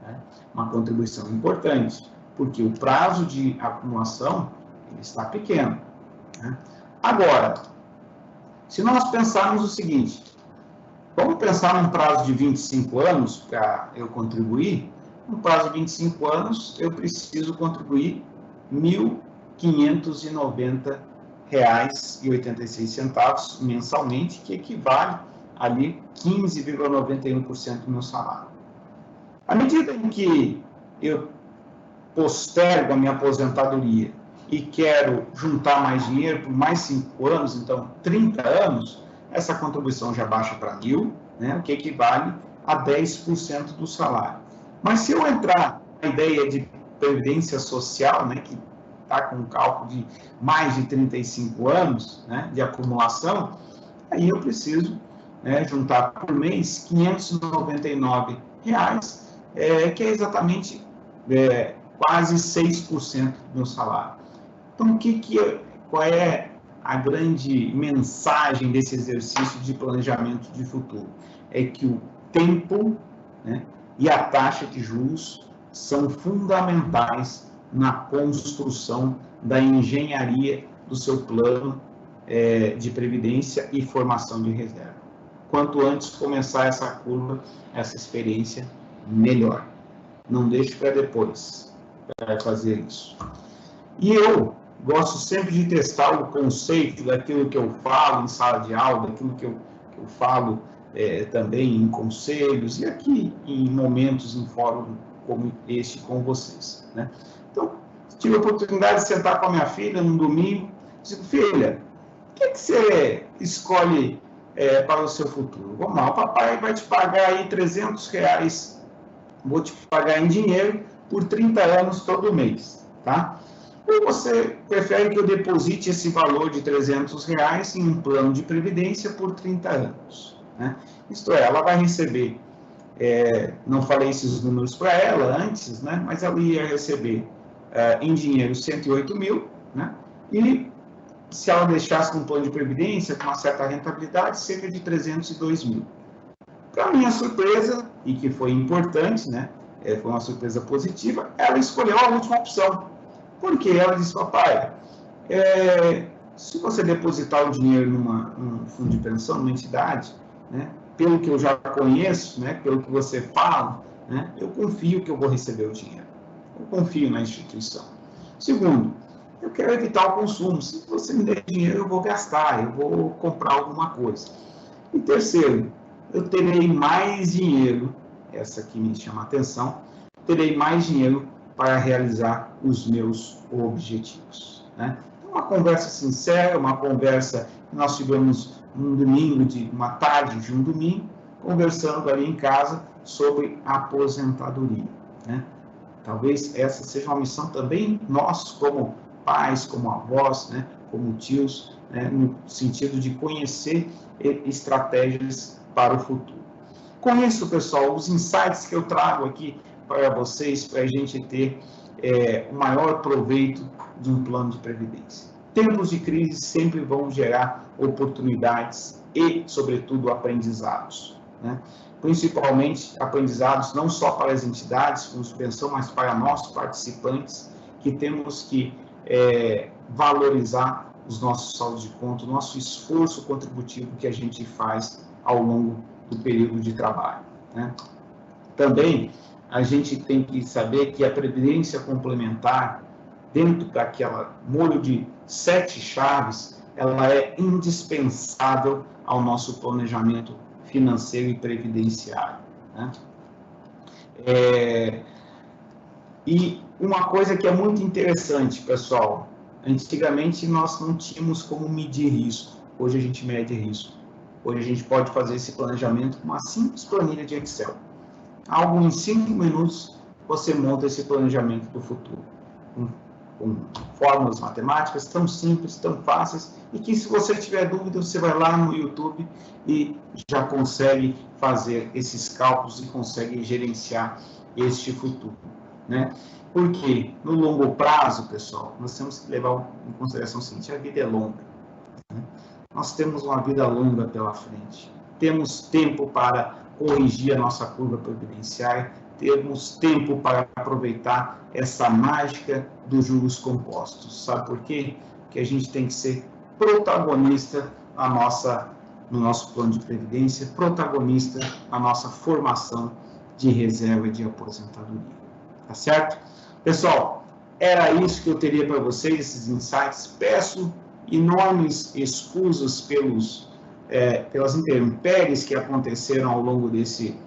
Né? Uma contribuição importante, porque o prazo de acumulação ele está pequeno. Né? Agora, se nós pensarmos o seguinte, vamos pensar num prazo de 25 anos para eu contribuir, no prazo de 25 anos eu preciso contribuir R$ 1.590,86 mensalmente, que equivale ali 15,91% do meu salário. À medida em que eu postergo a minha aposentadoria e quero juntar mais dinheiro por mais 5 anos, então 30 anos, essa contribuição já baixa para 1.000, né, o que equivale a 10% do salário. Mas se eu entrar na ideia de previdência social, né, que está com um cálculo de mais de 35 anos, né, de acumulação, aí eu preciso, né, juntar por mês R$ 599 que é exatamente quase 6% do meu salário. Então, qual é a grande mensagem desse exercício de planejamento de futuro? É que o tempo, né, e a taxa de juros são fundamentais na construção da engenharia do seu plano de previdência e formação de reserva. Quanto antes começar essa curva, essa experiência, melhor. Não deixe para depois para fazer isso. E eu gosto sempre de testar o conceito daquilo que eu falo em sala de aula, daquilo que eu falo também em conselhos e aqui em momentos em fórum como este com vocês, né? Então, tive a oportunidade de sentar com a minha filha num domingo, digo, filha, o que você escolhe para o seu futuro? Vamos lá, o papai vai te pagar aí R$300, vou te pagar em dinheiro por 30 anos todo mês, tá? Ou você prefere que eu deposite esse valor de R$300 em um plano de previdência por 30 anos? Né? Isto é, ela vai receber, não falei esses números para ela antes, né? Mas ela ia receber em dinheiro 108 mil, né? E se ela deixasse um plano de previdência com uma certa rentabilidade, cerca de 302 mil. Para minha surpresa, e que foi importante, né? Foi uma surpresa positiva, ela escolheu a última opção. Por quê? Ela disse, papai, se você depositar o dinheiro num fundo de pensão, numa entidade, né, pelo que eu já conheço, né, pelo que você fala, né, eu confio que eu vou receber o dinheiro. Eu confio na instituição. Segundo, eu quero evitar o consumo. Se você me der dinheiro, eu vou gastar, eu vou comprar alguma coisa. E terceiro, eu terei mais dinheiro, essa aqui me chama a atenção, terei mais dinheiro para realizar os meus objetivos, né? Uma conversa sincera, uma conversa que nós tivemos um domingo, uma tarde de um domingo, conversando ali em casa sobre aposentadoria, né? Talvez essa seja uma missão também nós, como pais, como avós, né, como tios, né, no sentido de conhecer estratégias para o futuro. Com isso, pessoal, os insights que eu trago aqui para vocês, para a gente ter o maior proveito de um plano de previdência. Tempos de crise sempre vão gerar oportunidades e, sobretudo, aprendizados, né? Principalmente aprendizados não só para as entidades, fundos de pensão, mas para nós, participantes, que temos que valorizar os nossos saldos de conta, o nosso esforço contributivo que a gente faz ao longo do período de trabalho, né? Também a gente tem que saber que a previdência complementar, dentro daquela molho de 7 chaves, ela é indispensável ao nosso planejamento financeiro e previdenciário, né? E uma coisa que é muito interessante, pessoal, antigamente nós não tínhamos como medir risco, hoje a gente mede risco. Hoje a gente pode fazer esse planejamento com uma simples planilha de Excel. Algo em 5 minutos você monta esse planejamento do futuro. Com fórmulas matemáticas tão simples, tão fáceis, e que se você tiver dúvida, você vai lá no YouTube e já consegue fazer esses cálculos e consegue gerenciar este futuro, né? Porque no longo prazo, pessoal, nós temos que levar em consideração o seguinte: a vida é longa, né? Nós temos uma vida longa pela frente. Temos tempo para corrigir a nossa curva previdenciária, temos tempo para aproveitar essa mágica dos juros compostos. Sabe por quê? Porque a gente tem que ser protagonista no nosso plano de previdência, protagonista na nossa formação de reserva e de aposentadoria. Tá certo? Pessoal, era isso que eu teria para vocês, esses insights. Peço enormes escusas pelas intempéries que aconteceram ao longo desse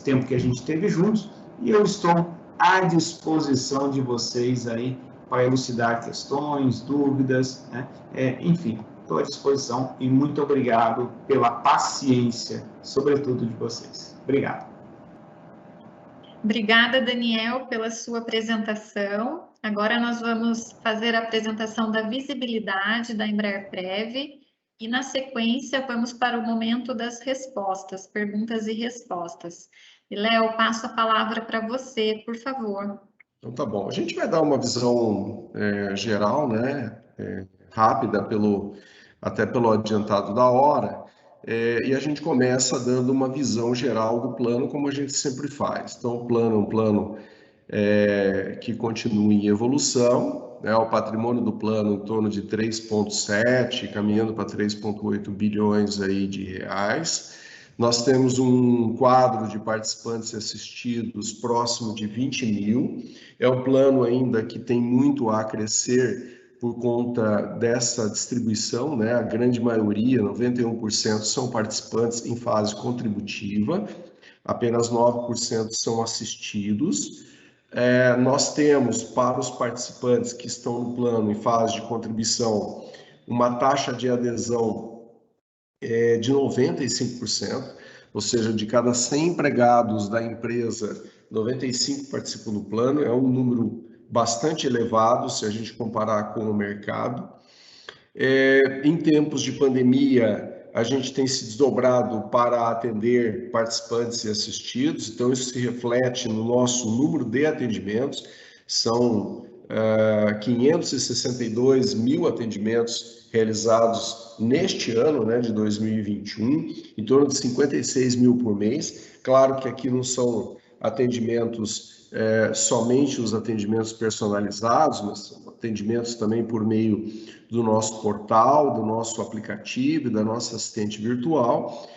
tempo que a gente teve juntos, e eu estou à disposição de vocês aí para elucidar questões, dúvidas, né? Enfim, estou à disposição e muito obrigado pela paciência, sobretudo de vocês. Obrigado. Obrigada, Daniel, pela sua apresentação. Agora nós vamos fazer a apresentação da visibilidade da Embraer-Prev e, na sequência, vamos para o momento das respostas, perguntas e respostas. E, Léo, passo a palavra para você, por favor. Então tá bom. A gente vai dar uma visão geral, né, rápida, até pelo adiantado da hora, e a gente começa dando uma visão geral do plano, como a gente sempre faz. Então, o plano é um plano que continua em evolução, né, o patrimônio do plano em torno de 3,7, caminhando para 3,8 bilhões aí de reais. Nós temos um quadro de participantes assistidos próximo de 20 mil. É um plano ainda que tem muito a crescer por conta dessa distribuição, né? A grande maioria, 91%, são participantes em fase contributiva, apenas 9% são assistidos. Nós temos, para os participantes que estão no plano em fase de contribuição, uma taxa de adesão de 95%, ou seja, de cada 100 empregados da empresa, 95 participam do plano, é um número bastante elevado se a gente comparar com o mercado. Em tempos de pandemia, a gente tem se desdobrado para atender participantes e assistidos, então isso se reflete no nosso número de atendimentos, são 562 mil atendimentos realizados neste ano, né, de 2021, em torno de 56 mil por mês. Claro que aqui não são atendimentos somente os atendimentos personalizados, mas são atendimentos também por meio do nosso portal, do nosso aplicativo, da nossa assistente virtual,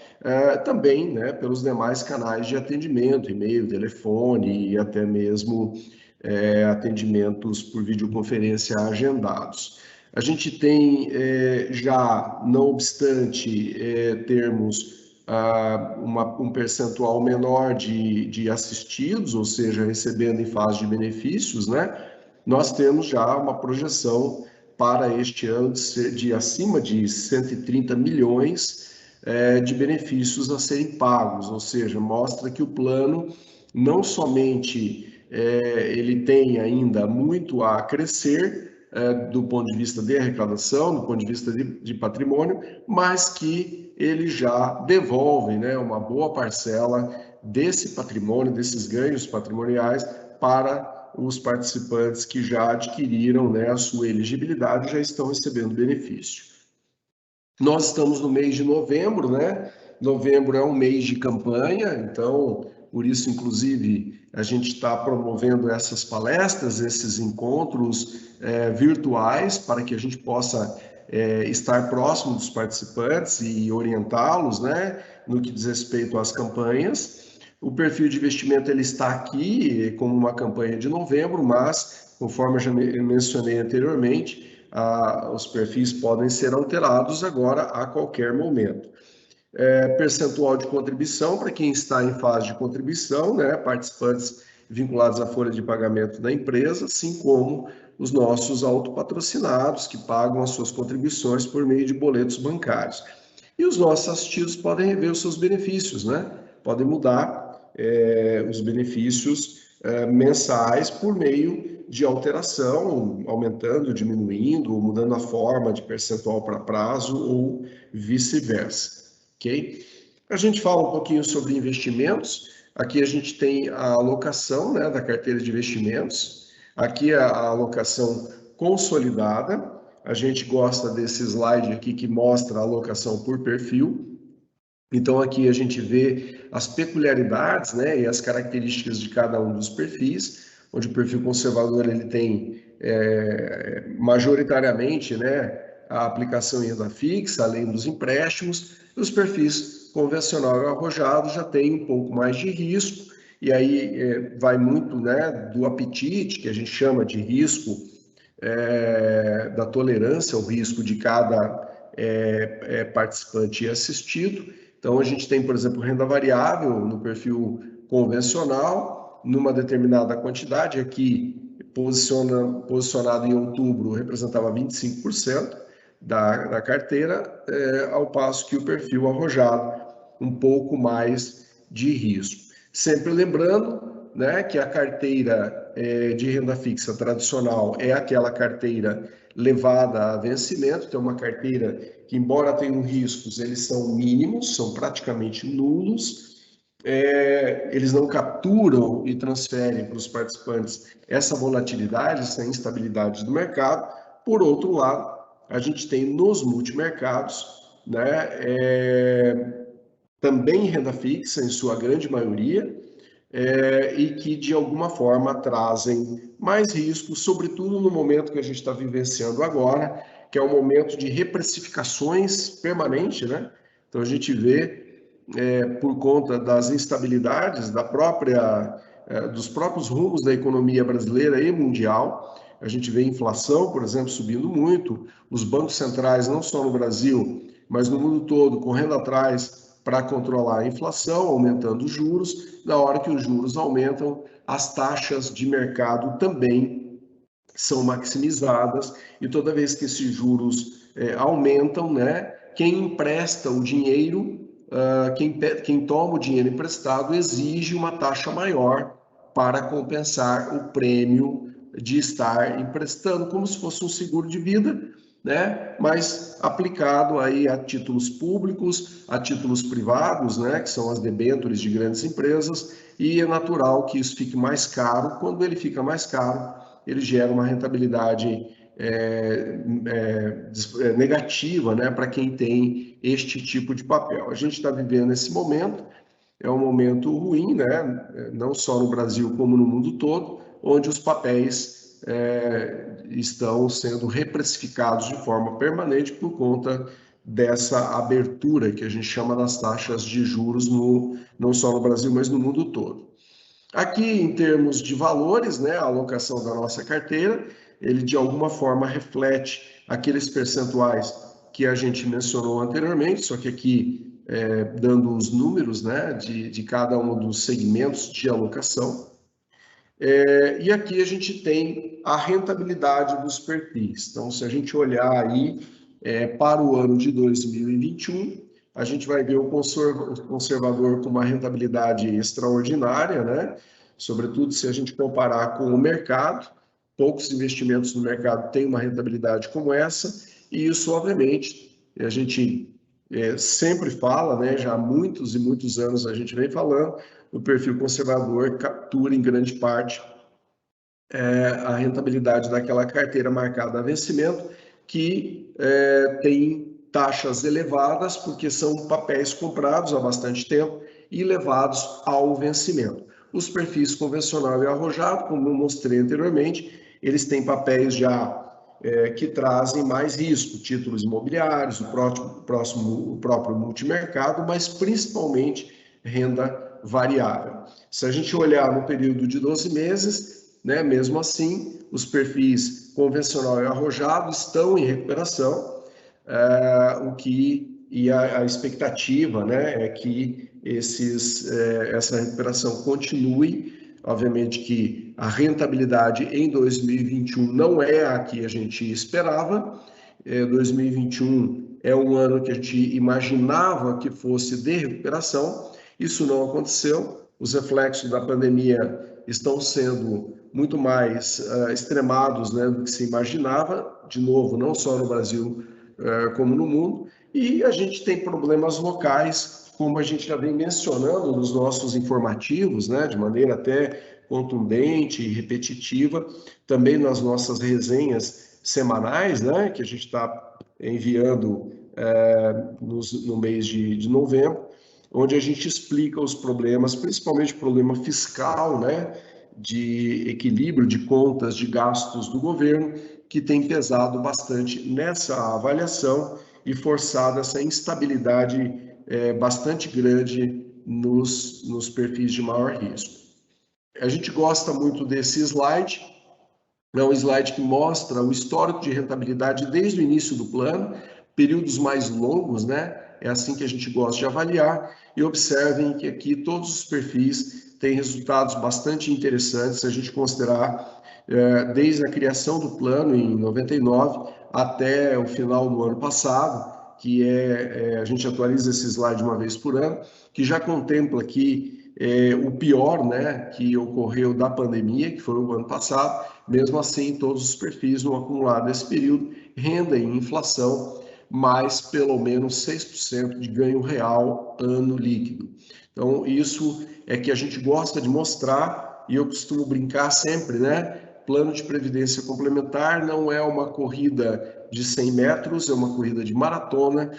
também, né, pelos demais canais de atendimento, e-mail, telefone e até mesmo atendimentos por videoconferência agendados. A gente tem já, não obstante termos um percentual menor de assistidos, ou seja, recebendo em fase de benefícios, né? Nós temos já uma projeção para este ano de acima de 130 milhões de benefícios a serem pagos, ou seja, mostra que o plano não somente ele tem ainda muito a crescer do ponto de vista de arrecadação, do ponto de vista de patrimônio, mas que ele já devolve, né, uma boa parcela desse patrimônio, desses ganhos patrimoniais para os participantes que já adquiriram, né, a sua elegibilidade e já estão recebendo benefício. Nós estamos no mês de novembro, né? Novembro é um mês de campanha, então, por isso, inclusive, a gente está promovendo essas palestras, esses encontros virtuais, para que a gente possa estar próximo dos participantes e orientá-los, né, no que diz respeito às campanhas. O perfil de investimento ele está aqui como uma campanha de novembro, mas, conforme eu já mencionei anteriormente, os perfis podem ser alterados agora a qualquer momento. Percentual de contribuição para quem está em fase de contribuição, né, participantes vinculados à folha de pagamento da empresa, assim como os nossos autopatrocinados que pagam as suas contribuições por meio de boletos bancários. E os nossos assistidos podem rever os seus benefícios, né? Podem mudar os benefícios mensais por meio de alteração, aumentando, diminuindo, ou mudando a forma de percentual para prazo ou vice-versa, ok? A gente fala um pouquinho sobre investimentos. Aqui a gente tem a alocação, né, da carteira de investimentos. Aqui a alocação consolidada. A gente gosta desse slide aqui que mostra a alocação por perfil. Então, aqui a gente vê as peculiaridades, né, e as características de cada um dos perfis, onde o perfil conservador ele tem majoritariamente, né, a aplicação em renda fixa, além dos empréstimos, e os perfis convencional e arrojado já tem um pouco mais de risco, e aí vai muito, né, do apetite, que a gente chama de risco, da tolerância ao risco de cada participante e assistido. Então, a gente tem, por exemplo, renda variável no perfil convencional, numa determinada quantidade. Aqui, posicionado em outubro, representava 25% da carteira, ao passo que o perfil arrojado, um pouco mais de risco. Sempre lembrando, né, que a carteira de renda fixa tradicional é aquela carteira levada a vencimento, então uma carteira que, embora tenham riscos, eles são mínimos, são praticamente nulos, eles não capturam e transferem para os participantes essa volatilidade, essa instabilidade do mercado. Por outro lado, a gente tem nos multimercados, né, também renda fixa, em sua grande maioria, e que de alguma forma trazem mais riscos, sobretudo no momento que a gente está vivenciando agora, que é um momento de reprecificações permanente, né? Então a gente vê, por conta das instabilidades dos próprios rumos da economia brasileira e mundial, a gente vê inflação, por exemplo, subindo muito, os bancos centrais, não só no Brasil, mas no mundo todo, correndo atrás para controlar a inflação, aumentando os juros. Na hora que os juros aumentam, as taxas de mercado também são maximizadas, e toda vez que esses juros aumentam, né, quem empresta o dinheiro, quem toma o dinheiro emprestado, exige uma taxa maior para compensar o prêmio de estar emprestando, como se fosse um seguro de vida, né, mas aplicado aí a títulos públicos, a títulos privados, né, que são as debêntures de grandes empresas, e é natural que isso fique mais caro. Quando ele fica mais caro, ele gera uma rentabilidade negativa, né, para quem tem este tipo de papel. A gente está vivendo esse momento, é um momento ruim, né, não só no Brasil como no mundo todo, onde os papéis estão sendo reprecificados de forma permanente por conta dessa abertura que a gente chama das taxas de juros, não só no Brasil, mas no mundo todo. Aqui, em termos de valores, né, a alocação da nossa carteira, ele de alguma forma reflete aqueles percentuais que a gente mencionou anteriormente, só que aqui dando os números, né, de cada um dos segmentos de alocação. E aqui a gente tem a rentabilidade dos perfis. Então, se a gente olhar aí para o ano de 2021, a gente vai ver o conservador com uma rentabilidade extraordinária, né? Sobretudo se a gente comparar com o mercado. Poucos investimentos no mercado têm uma rentabilidade como essa, e isso, obviamente, a gente sempre fala, né? Já há muitos e muitos anos a gente vem falando, o perfil conservador captura em grande parte a rentabilidade daquela carteira marcada a vencimento, que tem taxas elevadas, porque são papéis comprados há bastante tempo e levados ao vencimento. Os perfis convencional e arrojado, como eu mostrei anteriormente, eles têm papéis já que trazem mais risco, títulos imobiliários, o próprio multimercado, mas principalmente renda variável. Se a gente olhar no período de 12 meses, né, mesmo assim, os perfis convencional e arrojado estão em recuperação, e a expectativa, né, é que essa recuperação continue. Obviamente que a rentabilidade em 2021 não é a que a gente esperava. 2021 é um ano que a gente imaginava que fosse de recuperação. Isso não aconteceu. Os reflexos da pandemia estão sendo muito mais extremados, né, do que se imaginava. De novo, não só no Brasil como no mundo. E a gente tem problemas locais, como a gente já vem mencionando nos nossos informativos, né, de maneira até contundente e repetitiva, também nas nossas resenhas semanais, né, que a gente está enviando no mês de novembro, onde a gente explica os problemas, principalmente o problema fiscal, né, de equilíbrio de contas de gastos do governo, que tem pesado bastante nessa avaliação e forçado essa instabilidade bastante grande nos perfis de maior risco. A gente gosta muito desse slide, é um slide que mostra o histórico de rentabilidade desde o início do plano, períodos mais longos, né? É assim que a gente gosta de avaliar, e observem que aqui todos os perfis têm resultados bastante interessantes, se a gente considerar desde a criação do plano em 99 até o final do ano passado, que a gente atualiza esse slide uma vez por ano, que já contempla aqui o pior, né, que ocorreu da pandemia, que foi o ano passado. Mesmo assim, todos os perfis no acumulado desse período, renda e inflação mais pelo menos 6% de ganho real ano líquido. Então, isso é que a gente gosta de mostrar, e eu costumo brincar sempre, né? Plano de previdência complementar não é uma corrida de 100 metros, é uma corrida de maratona,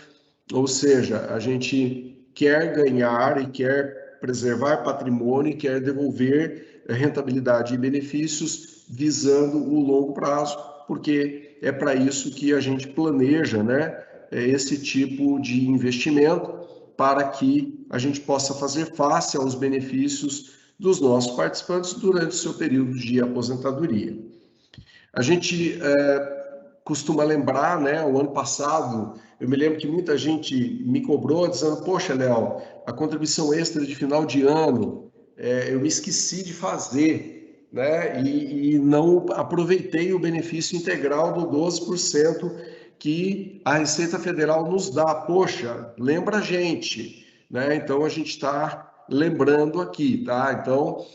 ou seja, a gente quer ganhar e quer preservar patrimônio e quer devolver rentabilidade e benefícios visando o longo prazo, porque é para isso que a gente planeja, né, esse tipo de investimento, para que a gente possa fazer face aos benefícios dos nossos participantes durante o seu período de aposentadoria. A gente costuma lembrar, né, o ano passado, eu me lembro que muita gente me cobrou dizendo, poxa, Léo, a contribuição extra de final de ano, eu me esqueci de fazer, né, e não aproveitei o benefício integral do 12% que a Receita Federal nos dá. Poxa, lembra a gente, né? Então a gente está lembrando aqui, tá? Então,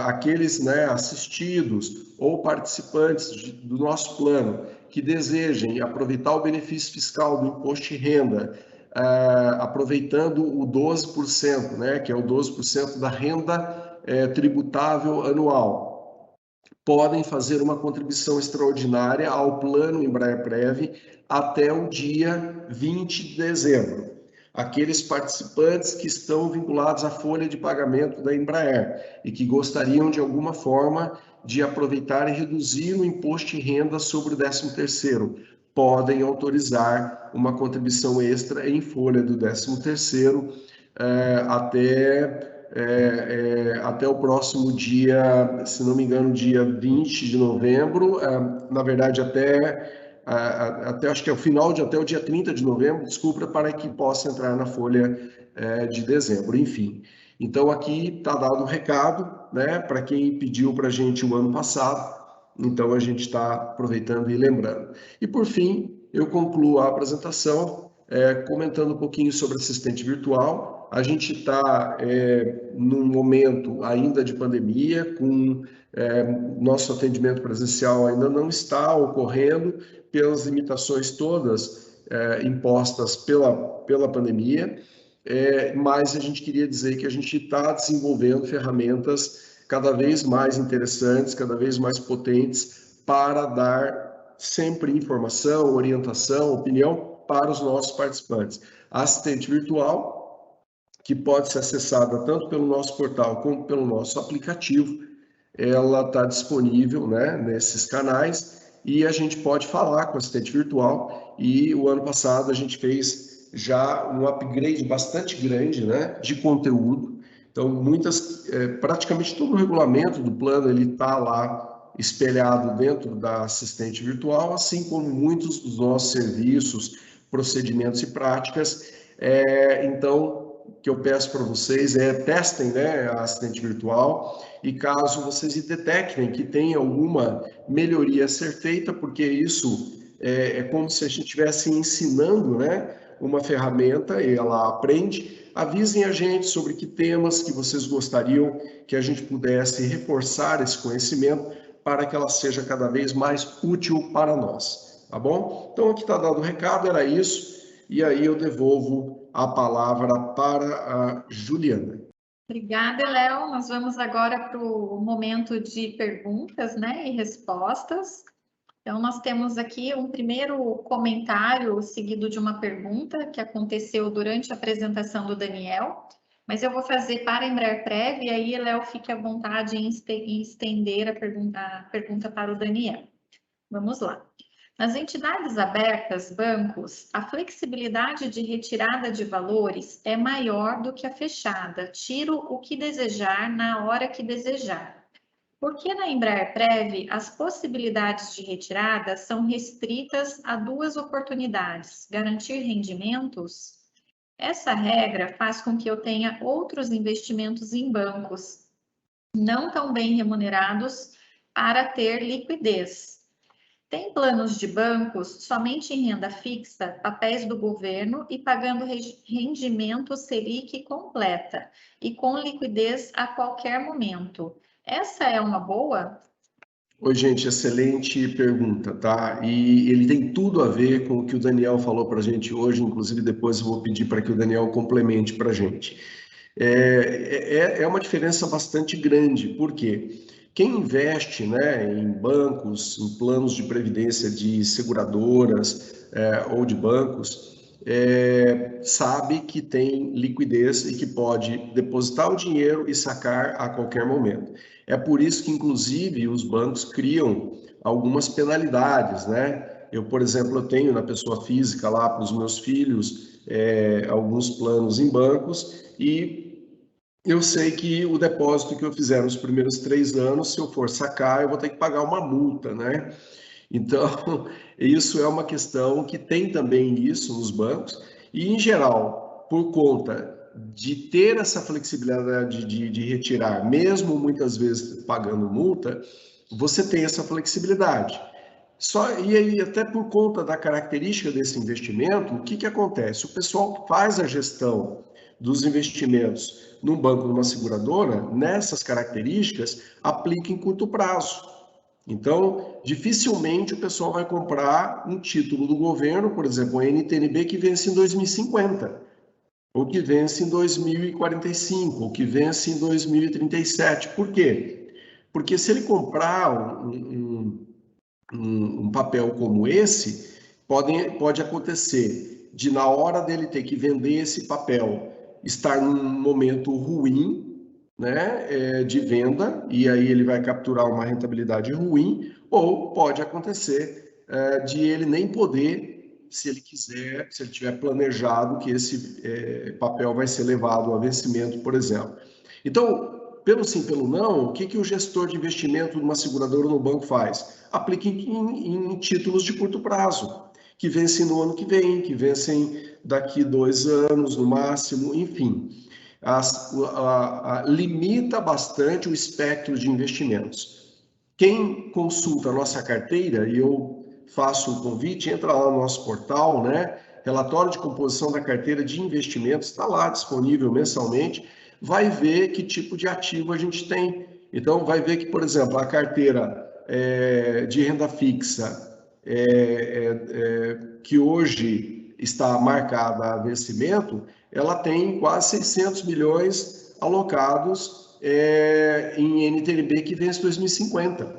aqueles, né, assistidos ou participantes do nosso plano que desejem aproveitar o benefício fiscal do imposto de renda, aproveitando o 12%, né, que é o 12% da renda tributável anual, podem fazer uma contribuição extraordinária ao plano Embraer-Prev até o dia 20 de dezembro. Aqueles participantes que estão vinculados à folha de pagamento da Embraer e que gostariam de alguma forma de aproveitar e reduzir o imposto de renda sobre o 13º, podem autorizar uma contribuição extra em folha do 13º até o próximo dia, se não me engano, dia 20 de novembro, na verdade até acho que é o final até o dia 30 de novembro, desculpa, para que possa entrar na folha de dezembro, enfim. Então aqui está dado o recado, né, para quem pediu para a gente o ano passado, então a gente está aproveitando e lembrando. E por fim, eu concluo a apresentação comentando um pouquinho sobre assistente virtual. A gente está num momento ainda de pandemia, com nosso atendimento presencial ainda não está ocorrendo pelas limitações todas impostas pela pandemia, mas a gente queria dizer que a gente está desenvolvendo ferramentas cada vez mais interessantes, cada vez mais potentes, para dar sempre informação, orientação, opinião para os nossos participantes. A assistente virtual, que pode ser acessada tanto pelo nosso portal como pelo nosso aplicativo, ela está disponível, né, nesses canais, e a gente pode falar com o assistente virtual, e o ano passado a gente fez já um upgrade bastante grande, né, de conteúdo. Então, praticamente todo o regulamento do plano ele está lá espelhado dentro da assistente virtual, assim como muitos dos nossos serviços, procedimentos e práticas. Então, o que eu peço para vocês testem, né, a assistente virtual, e caso vocês detectem que tem alguma melhoria a ser feita, porque isso é como se a gente estivesse ensinando, né, uma ferramenta e ela aprende, avisem a gente sobre que temas que vocês gostariam que a gente pudesse reforçar esse conhecimento para que ela seja cada vez mais útil para nós, tá bom? Então aqui está dado o recado, era isso, e aí eu devolvo a palavra para a Juliana. Obrigada, Léo. Nós vamos agora para o momento de perguntas, né, e respostas. Então, nós temos aqui um primeiro comentário seguido de uma pergunta que aconteceu durante a apresentação do Daniel, mas eu vou fazer para a Embraer-Prev e aí, Léo, fique à vontade em estender a pergunta para o Daniel. Vamos lá. Nas entidades abertas, bancos, a flexibilidade de retirada de valores é maior do que a fechada. Tiro o que desejar na hora que desejar. Por que na Embraer-Prev as possibilidades de retirada são restritas a duas oportunidades: garantir rendimentos? Essa regra faz com que eu tenha outros investimentos em bancos não tão bem remunerados para ter liquidez. Tem planos de bancos somente em renda fixa, papéis do governo e pagando rendimento Selic completa e com liquidez a qualquer momento. Essa é uma boa? Oi, gente, excelente pergunta, tá? E ele tem tudo a ver com o que o Daniel falou para a gente hoje, inclusive depois eu vou pedir para que o Daniel complemente para a gente. É uma diferença bastante grande, porque quem investe, né, em bancos, em planos de previdência de seguradoras ou de bancos, sabe que tem liquidez e que pode depositar o dinheiro e sacar a qualquer momento. É por isso que, inclusive, os bancos criam algumas penalidades, né? Eu, por exemplo, eu tenho na pessoa física lá para os meus filhos alguns planos em bancos e eu sei que o depósito que eu fizer nos primeiros 3 anos, se eu for sacar, eu vou ter que pagar uma multa, né? Então, isso é uma questão que tem também isso nos bancos e, em geral, por conta de ter essa flexibilidade de retirar, mesmo muitas vezes pagando multa, você tem essa flexibilidade. E aí, até por conta da característica desse investimento, o que acontece? O pessoal que faz a gestão dos investimentos num banco, numa seguradora, nessas características, aplica em curto prazo. Então, dificilmente o pessoal vai comprar um título do governo, por exemplo, o NTNB, que vence em 2050, ou que vence em 2045, ou que vence em 2037. Por quê? Porque se ele comprar um papel como esse, pode acontecer de, na hora dele ter que vender esse papel, estar num momento ruim, né, de venda, e aí ele vai capturar uma rentabilidade ruim, ou pode acontecer de ele nem poder, se ele quiser, se ele tiver planejado que esse papel vai ser levado a vencimento, por exemplo. Então, pelo sim, pelo não, o que o gestor de investimento de uma seguradora ou no banco faz? Aplica em títulos de curto prazo, que vencem no ano que vem, que vencem daqui 2 anos no máximo, enfim. Limita bastante o espectro de investimentos. Quem consulta a nossa carteira, e eu faço o convite, entra lá no nosso portal, né? Relatório de composição da carteira de investimentos, está lá disponível mensalmente, vai ver que tipo de ativo a gente tem. Então, vai ver que, por exemplo, a carteira de renda fixa, que hoje está marcada a vencimento, ela tem quase 600 milhões alocados em NTNB que vence 2050,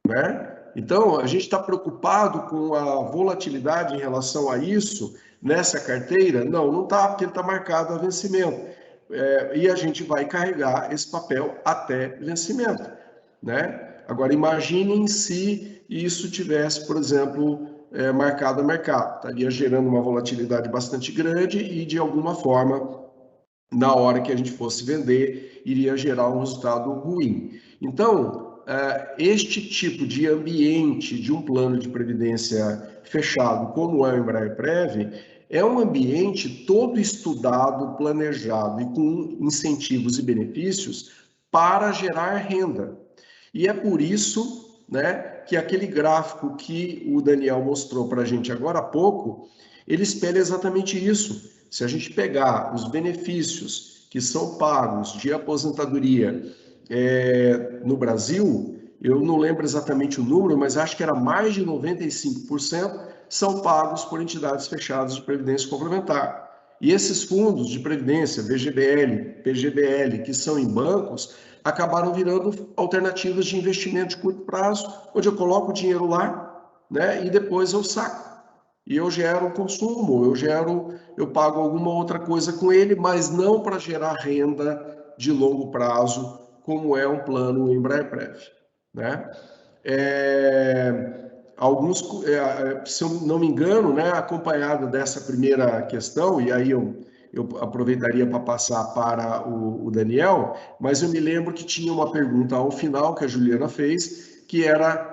né? Então, a gente está preocupado com a volatilidade em relação a isso nessa carteira? Não está, porque ele está marcado a vencimento. E a gente vai carregar esse papel até vencimento, né? Agora, imaginem se isso tivesse, por exemplo, marcado a mercado. Estaria gerando uma volatilidade bastante grande e, de alguma forma, na hora que a gente fosse vender, iria gerar um resultado ruim. Então, este tipo de ambiente de um plano de previdência fechado, como é o Embraer-Prev, é um ambiente todo estudado, planejado e com incentivos e benefícios para gerar renda. E é por isso, né, que aquele gráfico que o Daniel mostrou para a gente agora há pouco, ele espelha exatamente isso. Se a gente pegar os benefícios que são pagos de aposentadoria no Brasil, eu não lembro exatamente o número, mas acho que era mais de 95% são pagos por entidades fechadas de previdência complementar. E esses fundos de previdência, VGBL, PGBL, que são em bancos, acabaram virando alternativas de investimento de curto prazo, onde eu coloco o dinheiro lá, né, e depois eu saco. E eu gero consumo, eu pago alguma outra coisa com ele, mas não para gerar renda de longo prazo, como é um plano Embraer-Prev, né? Se eu não me engano, né, acompanhado dessa primeira questão, e aí eu aproveitaria para passar para o Daniel, mas eu me lembro que tinha uma pergunta ao final que a Juliana fez, que era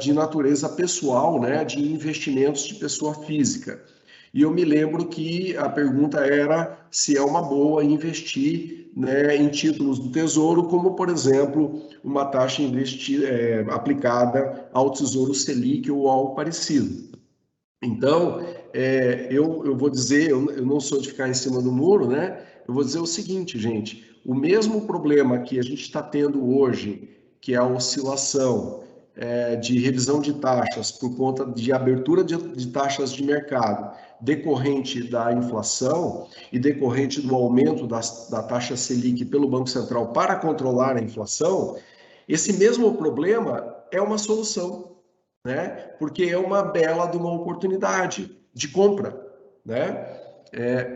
de natureza pessoal, né, de investimentos de pessoa física. E eu me lembro que a pergunta era se é uma boa investir, né, em títulos do Tesouro, como, por exemplo, uma taxa aplicada ao Tesouro Selic ou algo parecido. Então, eu vou dizer, eu não sou de ficar em cima do muro, né? Eu vou dizer o seguinte, gente, o mesmo problema que a gente está tendo hoje, que é a oscilação de revisão de taxas por conta de abertura de taxas de mercado decorrente da inflação e decorrente do aumento da taxa Selic pelo Banco Central para controlar a inflação, esse mesmo problema é uma solução, né? Porque é uma bela de uma oportunidade de compra, né?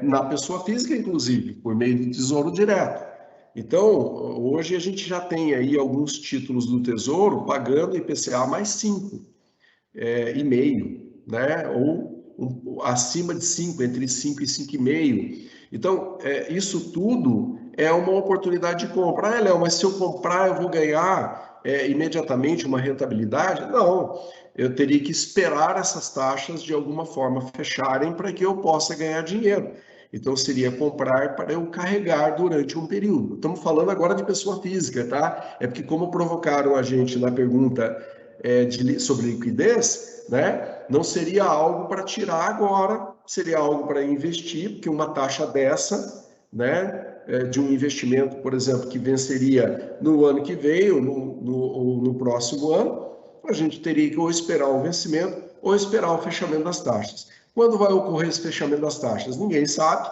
Na pessoa física, inclusive, por meio do Tesouro Direto. Então, hoje a gente já tem aí alguns títulos do Tesouro pagando IPCA mais 5,5, né? Ou acima de 5, entre 5 e 5,5. Então, isso tudo é uma oportunidade de compra. Léo, mas se eu comprar, eu vou ganhar imediatamente uma rentabilidade? Não, eu teria que esperar essas taxas de alguma forma fecharem para que eu possa ganhar dinheiro. Então, seria comprar para eu carregar durante um período. Estamos falando agora de pessoa física, tá? É porque como provocaram a gente na pergunta sobre liquidez, né? Não seria algo para tirar agora, seria algo para investir, porque uma taxa dessa, né? De um investimento, por exemplo, que venceria no ano que vem ou no próximo ano, a gente teria que ou esperar o vencimento ou esperar o fechamento das taxas. Quando vai ocorrer esse fechamento das taxas? Ninguém sabe,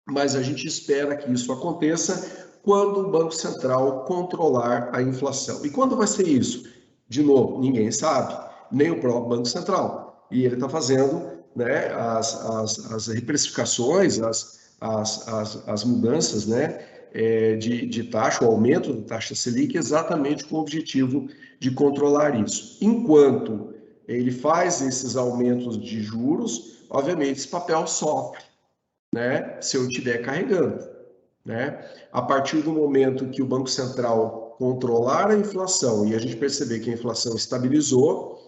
mas a gente espera que isso aconteça quando o Banco Central controlar a inflação. E quando vai ser isso? De novo, ninguém sabe, nem o próprio Banco Central. E ele está fazendo, né, as reprecificações, as mudanças, né, de taxa, o aumento da taxa Selic, exatamente com o objetivo de controlar isso. Enquanto ele faz esses aumentos de juros, obviamente esse papel sofre, né, se eu estiver carregando, né? A partir do momento que o Banco Central controlar a inflação e a gente perceber que a inflação estabilizou,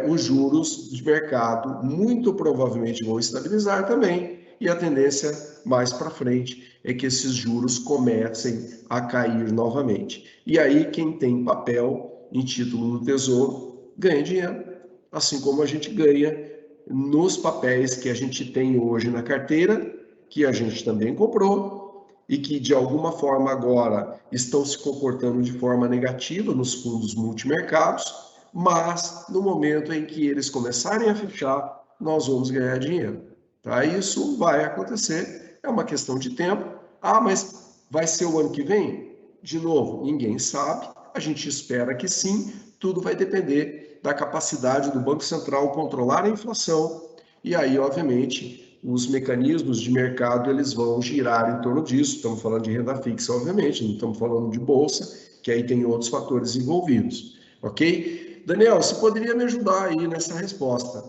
os juros de mercado muito provavelmente vão estabilizar também, e a tendência mais para frente é que esses juros comecem a cair novamente. E aí quem tem papel em título do Tesouro ganha dinheiro, assim como a gente ganha nos papéis que a gente tem hoje na carteira, que a gente também comprou e que de alguma forma agora estão se comportando de forma negativa nos fundos multimercados, mas no momento em que eles começarem a fechar, nós vamos ganhar dinheiro. Tá? Isso vai acontecer, é uma questão de tempo. Ah, mas vai ser o ano que vem? De novo, ninguém sabe, a gente espera que sim, tudo vai depender da capacidade do Banco Central controlar a inflação, e aí, obviamente, os mecanismos de mercado eles vão girar em torno disso. Estamos falando de renda fixa, obviamente, não estamos falando de bolsa, que aí tem outros fatores envolvidos, ok? Daniel, você poderia me ajudar aí nessa resposta?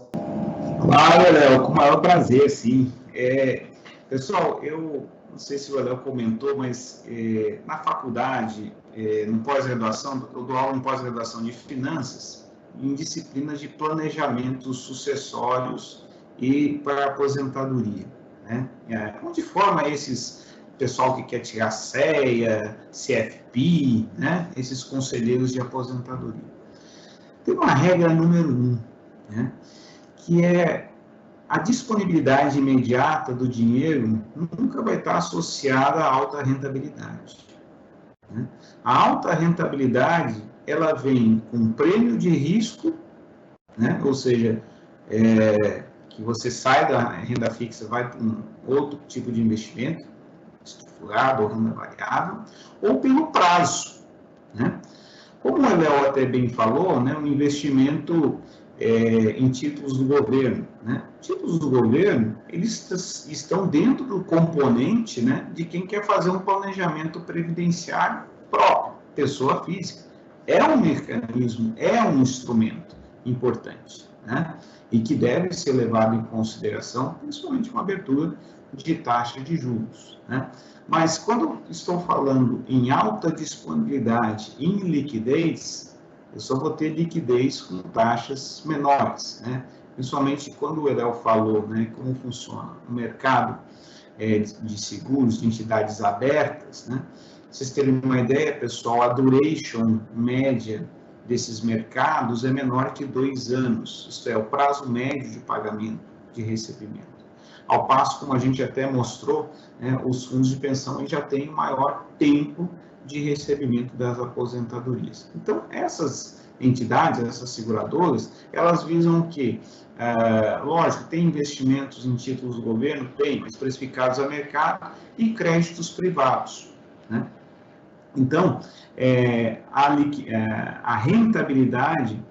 Claro, Léo, com o maior prazer, sim. Pessoal, eu não sei se o Léo comentou, mas na faculdade, no pós-graduação, eu dou aula em pós-graduação de finanças, em disciplinas de planejamentos sucessórios e para aposentadoria, né? Onde forma esses pessoal que quer tirar CEA, CFP, né? Esses conselheiros de aposentadoria. Tem uma regra número 1, né? Que é a disponibilidade imediata do dinheiro nunca vai estar associada à alta rentabilidade, né? A alta rentabilidade, ela vem com prêmio de risco, né? Ou seja, que você sai da renda fixa, vai para um outro tipo de investimento, estruturado ou renda variável, ou pelo prazo, né? Como o Léo até bem falou, né, um investimento em títulos do governo, né? Títulos do governo, eles estão dentro do componente, né, de quem quer fazer um planejamento previdenciário próprio, pessoa física. É um mecanismo, é um instrumento importante, né? E que deve ser levado em consideração, principalmente com a abertura de taxa de juros, né? Mas quando estou falando em alta disponibilidade, em liquidez, eu só vou ter liquidez com taxas menores, né? Principalmente quando o Edel falou, né, como funciona o mercado de seguros, de entidades abertas, né? Vocês terem uma ideia, pessoal, a duration média desses mercados é menor que 2 anos, isto é, o prazo médio de pagamento, de recebimento. Ao passo, como a gente até mostrou, né, os fundos de pensão já têm maior tempo de recebimento das aposentadorias. Então, essas entidades, essas seguradoras, elas visam o quê? Lógico, tem investimentos em títulos do governo? Tem, mas precificados a mercado e créditos privados, né? Então, a rentabilidade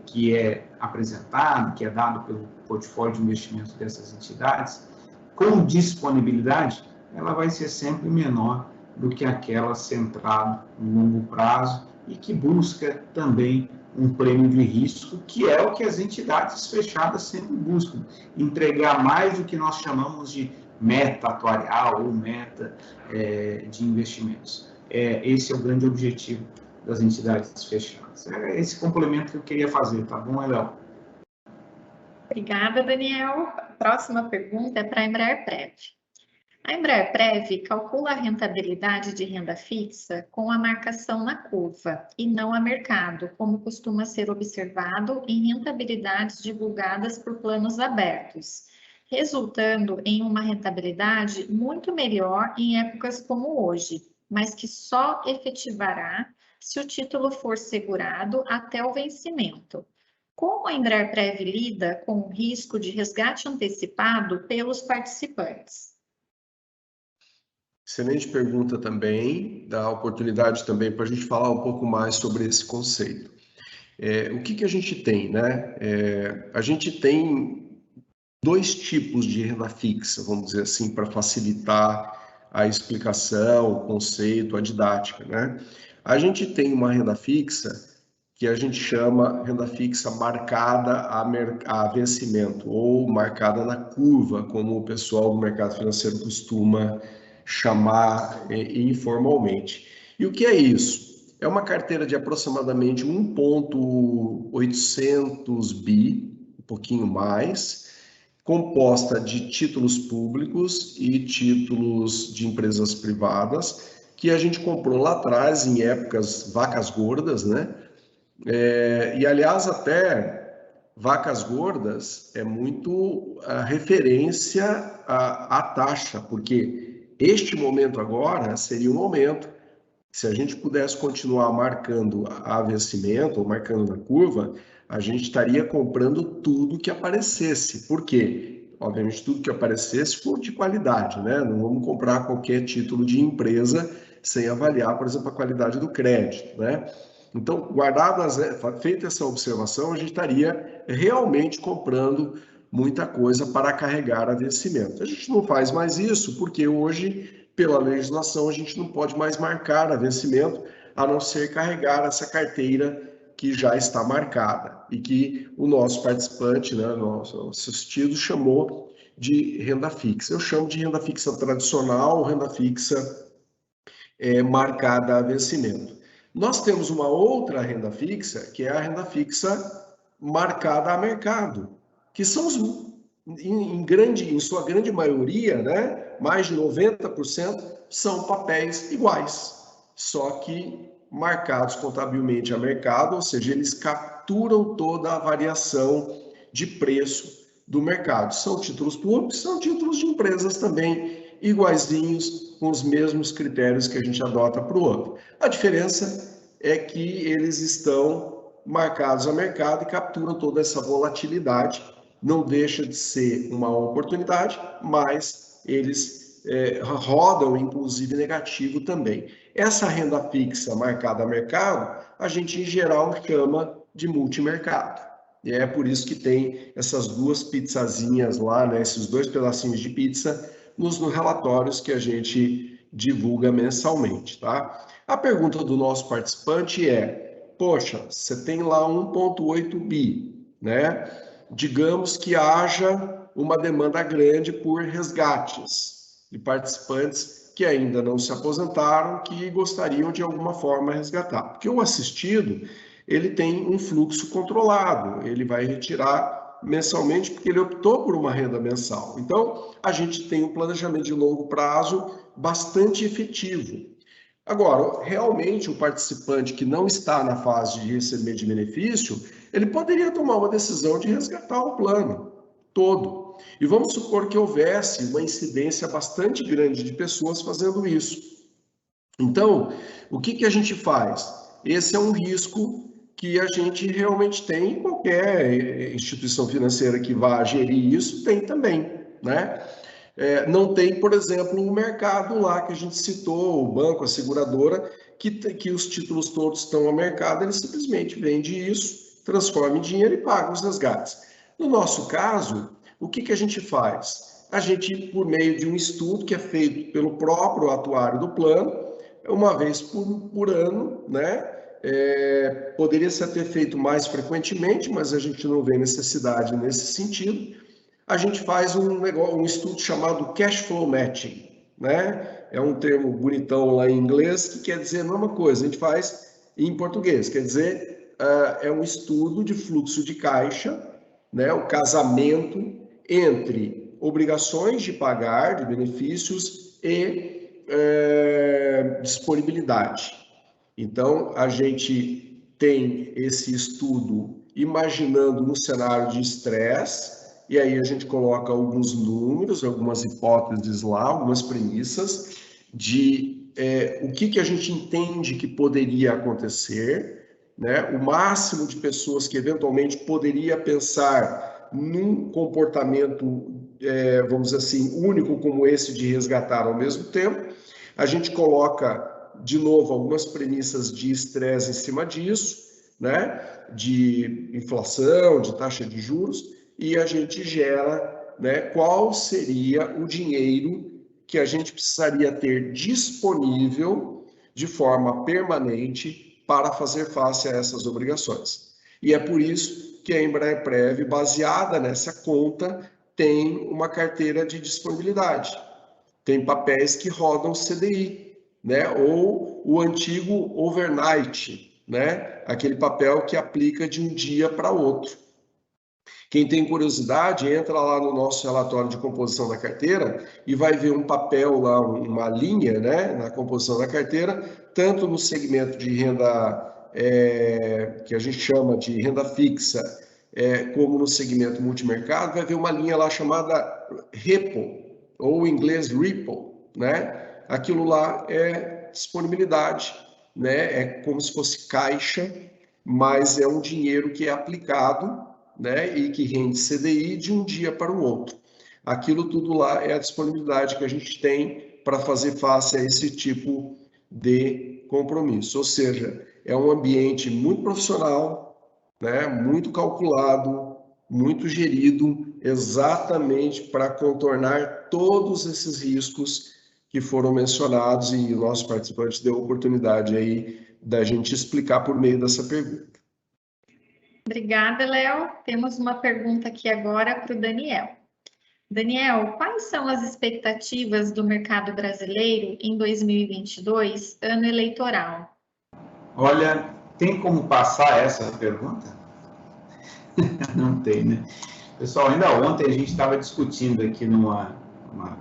que é apresentada, que é dado pelo portfólio de investimento dessas entidades, com disponibilidade, ela vai ser sempre menor do que aquela centrada no longo prazo e que busca também um prêmio de risco, que é o que as entidades fechadas sempre buscam, entregar mais do que nós chamamos de meta atuarial ou meta de investimentos. Esse é o grande objetivo das entidades fechadas. É esse complemento que eu queria fazer, tá bom, Léo? Obrigada, Daniel. A próxima pergunta é para a Embraer-Prev. A Embraer-Prev calcula a rentabilidade de renda fixa com a marcação na curva e não a mercado, como costuma ser observado em rentabilidades divulgadas por planos abertos, resultando em uma rentabilidade muito melhor em épocas como hoje, mas que só efetivará se o título for segurado até o vencimento. Como a Embraer-Prev lida com o risco de resgate antecipado pelos participantes? Excelente pergunta também, dá oportunidade também para a gente falar um pouco mais sobre esse conceito. O que a gente tem, né? A gente tem dois tipos de renda fixa, vamos dizer assim, para facilitar a explicação, o conceito, a didática, né? A gente tem uma renda fixa que a gente chama renda fixa marcada a vencimento, ou marcada na curva, como o pessoal do mercado financeiro costuma chamar informalmente. E o que é isso? É uma carteira de aproximadamente 1.800 bi, um pouquinho mais, composta de títulos públicos e títulos de empresas privadas, que a gente comprou lá atrás, em épocas vacas gordas, né? E, aliás, até vacas gordas é muito a referência à taxa, porque este momento agora seria um momento, se a gente pudesse continuar marcando a vencimento ou marcando na curva, a gente estaria comprando tudo que aparecesse. Por quê? Obviamente, tudo que aparecesse for de qualidade, né? Não vamos comprar qualquer título de empresa sem avaliar, por exemplo, a qualidade do crédito, né? Então, feita essa observação, a gente estaria realmente comprando muita coisa para carregar a vencimento. A gente não faz mais isso porque hoje, pela legislação, a gente não pode mais marcar a vencimento, a não ser carregar essa carteira que já está marcada e que o nosso participante, né, nosso assistido, chamou de renda fixa. Eu chamo de renda fixa tradicional, renda fixa marcada a vencimento. Nós temos uma outra renda fixa, que é a renda fixa marcada a mercado, que são em sua grande maioria, né, mais de 90%, são papéis iguais, só que marcados contabilmente a mercado, ou seja, eles capturam toda a variação de preço do mercado. São títulos públicos, são títulos de empresas também, iguaizinhos, com os mesmos critérios que a gente adota para o outro. A diferença é que eles estão marcados a mercado e capturam toda essa volatilidade. Não deixa de ser uma oportunidade, mas eles rodam, inclusive, negativo também. Essa renda fixa marcada a mercado, a gente, em geral, chama de multimercado. E é por isso que tem essas duas pizzazinhas lá, né, esses dois pedacinhos de pizza, nos relatórios que a gente divulga mensalmente, tá? A pergunta do nosso participante é, poxa, você tem lá 1,8 bi, né? Digamos que haja uma demanda grande por resgates de participantes que ainda não se aposentaram, que gostariam de alguma forma resgatar. Porque o assistido, ele tem um fluxo controlado, ele vai retirar mensalmente porque ele optou por uma renda mensal. Então, a gente tem um planejamento de longo prazo bastante efetivo. Agora, realmente, o participante que não está na fase de receber de benefício, ele poderia tomar uma decisão de resgatar o plano todo. E vamos supor que houvesse uma incidência bastante grande de pessoas fazendo isso. Então, o que a gente faz? Esse é um risco que a gente realmente tem, qualquer instituição financeira que vá gerir isso tem também, né? Não tem, por exemplo, o mercado lá que a gente citou, o banco, a seguradora, que os títulos todos estão ao mercado, ele simplesmente vende isso, transforma em dinheiro e paga os resgates. No nosso caso, o que a gente faz? A gente, por meio de um estudo que é feito pelo próprio atuário do plano, uma vez por ano, né? Poderia ser até feito mais frequentemente, mas a gente não vê necessidade nesse sentido. A gente faz um estudo chamado Cash Flow Matching, né? É um termo bonitão lá em inglês que quer dizer a mesma coisa, a gente faz em português, quer dizer, é um estudo de fluxo de caixa, né? O casamento entre obrigações de pagar, de benefícios e disponibilidade. Então, a gente tem esse estudo imaginando no cenário de estresse, e aí a gente coloca alguns números, algumas hipóteses lá, algumas premissas de o que a gente entende que poderia acontecer, né? O máximo de pessoas que eventualmente poderia pensar num comportamento, vamos dizer assim, único como esse de resgatar ao mesmo tempo. A gente coloca, de novo, algumas premissas de estresse em cima disso, né? De inflação, de taxa de juros, e a gente gera, né, qual seria o dinheiro que a gente precisaria ter disponível de forma permanente para fazer face a essas obrigações. E é por isso que a Embraerprev, baseada nessa conta, tem uma carteira de disponibilidade. Tem papéis que rodam CDI, né, ou o antigo overnight, né, aquele papel que aplica de um dia para outro. Quem tem curiosidade, entra lá no nosso relatório de composição da carteira e vai ver um papel lá, uma linha, né, na composição da carteira, tanto no segmento de renda, que a gente chama de renda fixa, como no segmento multimercado, vai ver uma linha lá chamada repo, ou em inglês Ripple, né? Aquilo lá é disponibilidade, né? É como se fosse caixa, mas é um dinheiro que é aplicado, né, e que rende CDI de um dia para o outro. Aquilo tudo lá é a disponibilidade que a gente tem para fazer face a esse tipo de compromisso. Ou seja, é um ambiente muito profissional, né, muito calculado, muito gerido, exatamente para contornar todos esses riscos que foram mencionados, e o nosso participante deu a oportunidade aí da gente explicar por meio dessa pergunta. Obrigada, Léo. Temos uma pergunta aqui agora para o Daniel. Daniel, quais são as expectativas do mercado brasileiro em 2022, ano eleitoral? Olha, tem como passar essa pergunta? Não tem, né? Pessoal, ainda ontem a gente estava discutindo aqui numa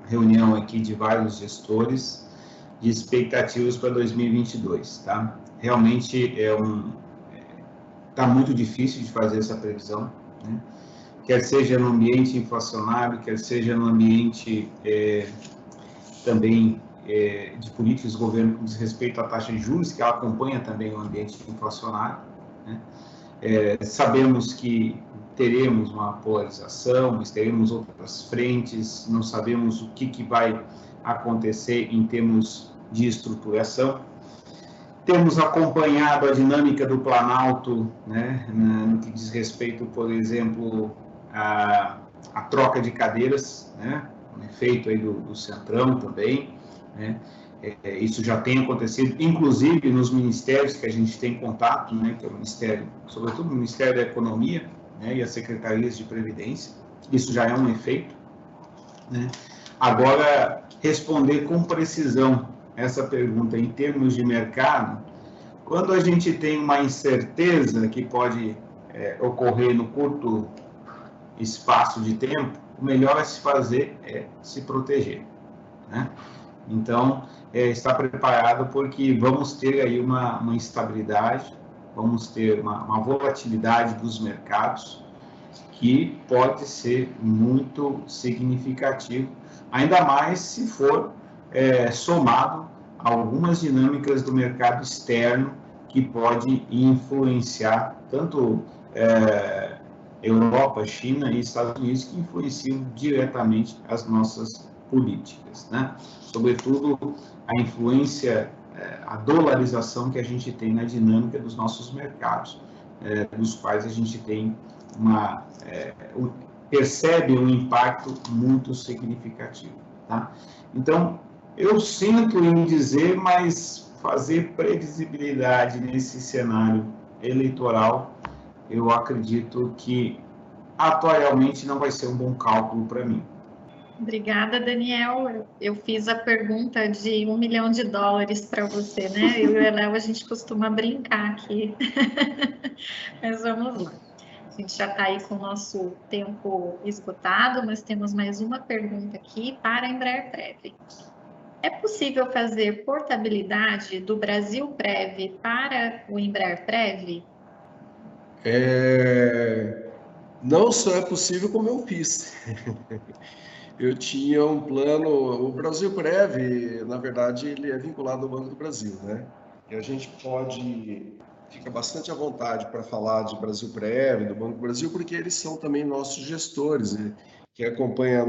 reunião aqui de vários gestores de expectativas para 2022, tá? Realmente tá muito difícil de fazer essa previsão, né? Quer seja no ambiente inflacionário, quer seja no ambiente também de políticas do governo com respeito à taxa de juros, que ela acompanha também o ambiente inflacionário, né? Sabemos que teremos uma polarização, mas teremos outras frentes, não sabemos o que vai acontecer em termos de estruturação. Temos acompanhado a dinâmica do Planalto, né, no que diz respeito, por exemplo, à troca de cadeiras, né, um efeito aí do Centrão também, né, isso já tem acontecido, inclusive nos ministérios que a gente tem contato, né, que é o Ministério, sobretudo o Ministério da Economia, né, e as secretarias de Previdência, isso já é um efeito, né. Agora, responder com precisão essa pergunta em termos de mercado, quando a gente tem uma incerteza que pode ocorrer no curto espaço de tempo, o melhor a se fazer é se proteger, né? Então, estar preparado, porque vamos ter aí uma instabilidade, vamos ter uma volatilidade dos mercados que pode ser muito significativo, ainda mais se for somado a algumas dinâmicas do mercado externo que pode influenciar tanto Europa, China e Estados Unidos, que influenciam diretamente as nossas políticas, né? Sobretudo a influência, a dolarização que a gente tem na dinâmica dos nossos mercados, dos quais a gente tem percebe um impacto muito significativo, tá? Então, eu sinto em dizer, mas fazer previsibilidade nesse cenário eleitoral, eu acredito que atualmente não vai ser um bom cálculo para mim. Obrigada, Daniel. Eu fiz a pergunta de $1 milhão para você, né? Eu e o Eléo, a gente costuma brincar aqui. Mas vamos lá. A gente já está aí com o nosso tempo esgotado, mas temos mais uma pergunta aqui para a Embraerprev. É possível fazer portabilidade do Brasilprev para o Embraerprev? Não só é possível, como eu fiz. Eu tinha um plano, o Brasilprev, na verdade, ele é vinculado ao Banco do Brasil, né? E a gente fica bastante à vontade para falar de Brasilprev, do Banco do Brasil, porque eles são também nossos gestores, né? Que acompanha a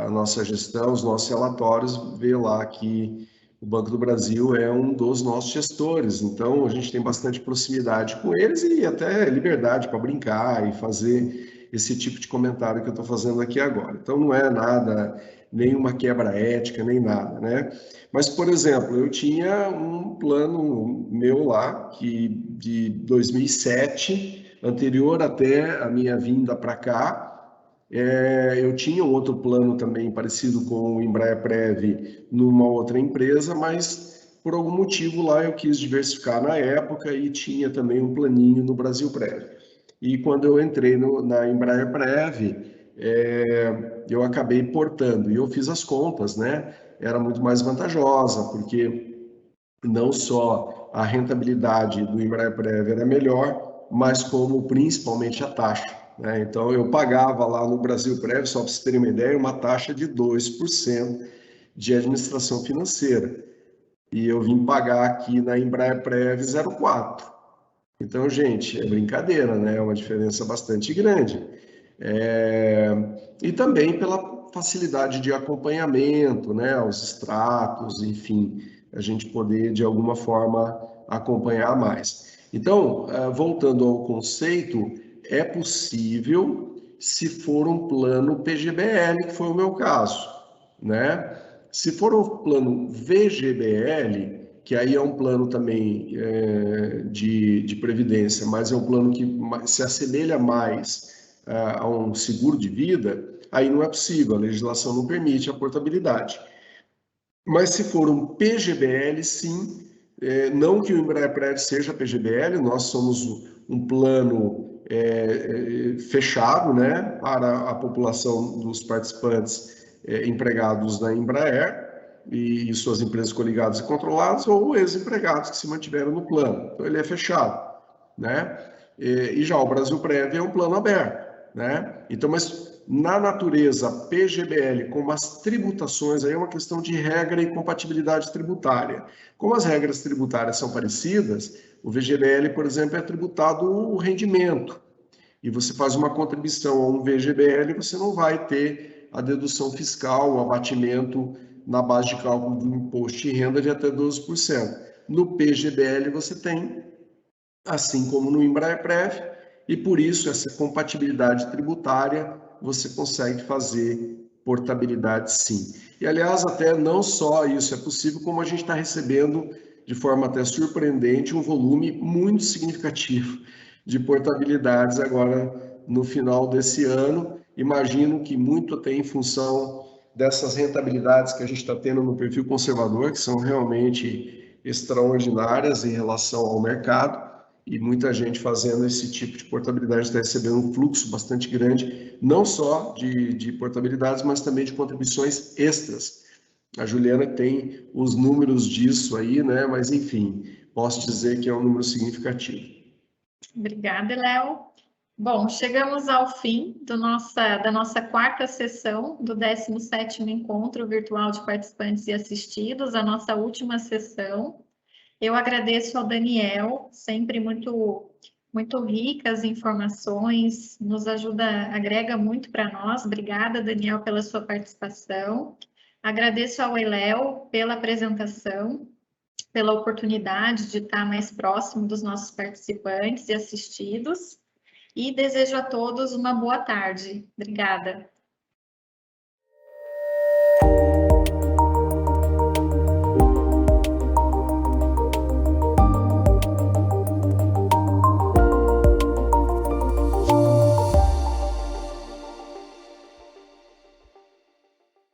nossa gestão, os nossos relatórios, vê lá que o Banco do Brasil é um dos nossos gestores, então a gente tem bastante proximidade com eles e até liberdade para brincar e fazer esse tipo de comentário que eu estou fazendo aqui agora. Então não é nada, nenhuma quebra ética, nem nada, né? Mas, por exemplo, eu tinha um plano meu lá, que de 2007, anterior até a minha vinda para cá, eu tinha um outro plano também parecido com o Embraerprev numa outra empresa, mas por algum motivo lá eu quis diversificar na época e tinha também um planinho no Brasilprev. E quando eu entrei na Embraerprev, eu acabei portando e eu fiz as contas, né? Era muito mais vantajosa, porque não só a rentabilidade do Embraerprev era melhor, mas como principalmente a taxa, né? Então eu pagava lá no Brasilprev, só para vocês terem uma ideia, uma taxa de 2% de administração financeira. E eu vim pagar aqui na Embraerprev 0,4%. Então, gente, é brincadeira, né? É uma diferença bastante grande. E também pela facilidade de acompanhamento, né? Os extratos, enfim, a gente poder, de alguma forma, acompanhar mais. Então, voltando ao conceito, é possível se for um plano PGBL, que foi o meu caso, né? Se for um plano VGBL, que aí é um plano também de previdência, mas é um plano que se assemelha mais a um seguro de vida, aí não é possível, a legislação não permite a portabilidade. Mas se for um PGBL, sim, não que o Embraerprev seja PGBL, nós somos um plano fechado, né, para a população dos participantes empregados na Embraer, e suas empresas coligadas e controladas, ou ex-empregados que se mantiveram no plano. Então, ele é fechado, né? E já o Brasilprev é um plano aberto, né? Então, mas na natureza PGBL, como as tributações, aí é uma questão de regra e compatibilidade tributária. Como as regras tributárias são parecidas, o VGBL, por exemplo, é tributado o rendimento. E você faz uma contribuição a um VGBL, você não vai ter a dedução fiscal, o abatimento na base de cálculo do imposto de renda de até 12%. No PGBL você tem, assim como no Embraerprev, e por isso essa compatibilidade tributária você consegue fazer portabilidade sim. E aliás, até não só isso é possível, como a gente está recebendo de forma até surpreendente um volume muito significativo de portabilidades agora no final desse ano. Imagino que muito até em função dessas rentabilidades que a gente está tendo no perfil conservador, que são realmente extraordinárias em relação ao mercado, e muita gente fazendo esse tipo de portabilidade está recebendo um fluxo bastante grande, não só de portabilidades, mas também de contribuições extras. A Juliana tem os números disso aí, né? Mas, enfim, posso dizer que é um número significativo. Obrigada, Léo. Bom, chegamos ao fim da nossa quarta sessão do 17º Encontro Virtual de Participantes e Assistidos, a nossa última sessão. Eu agradeço ao Daniel, sempre muito rica as informações, nos ajuda, agrega muito para nós. Obrigada, Daniel, pela sua participação. Agradeço ao Eléo pela apresentação, pela oportunidade de estar mais próximo dos nossos participantes e assistidos. E desejo a todos uma boa tarde. Obrigada.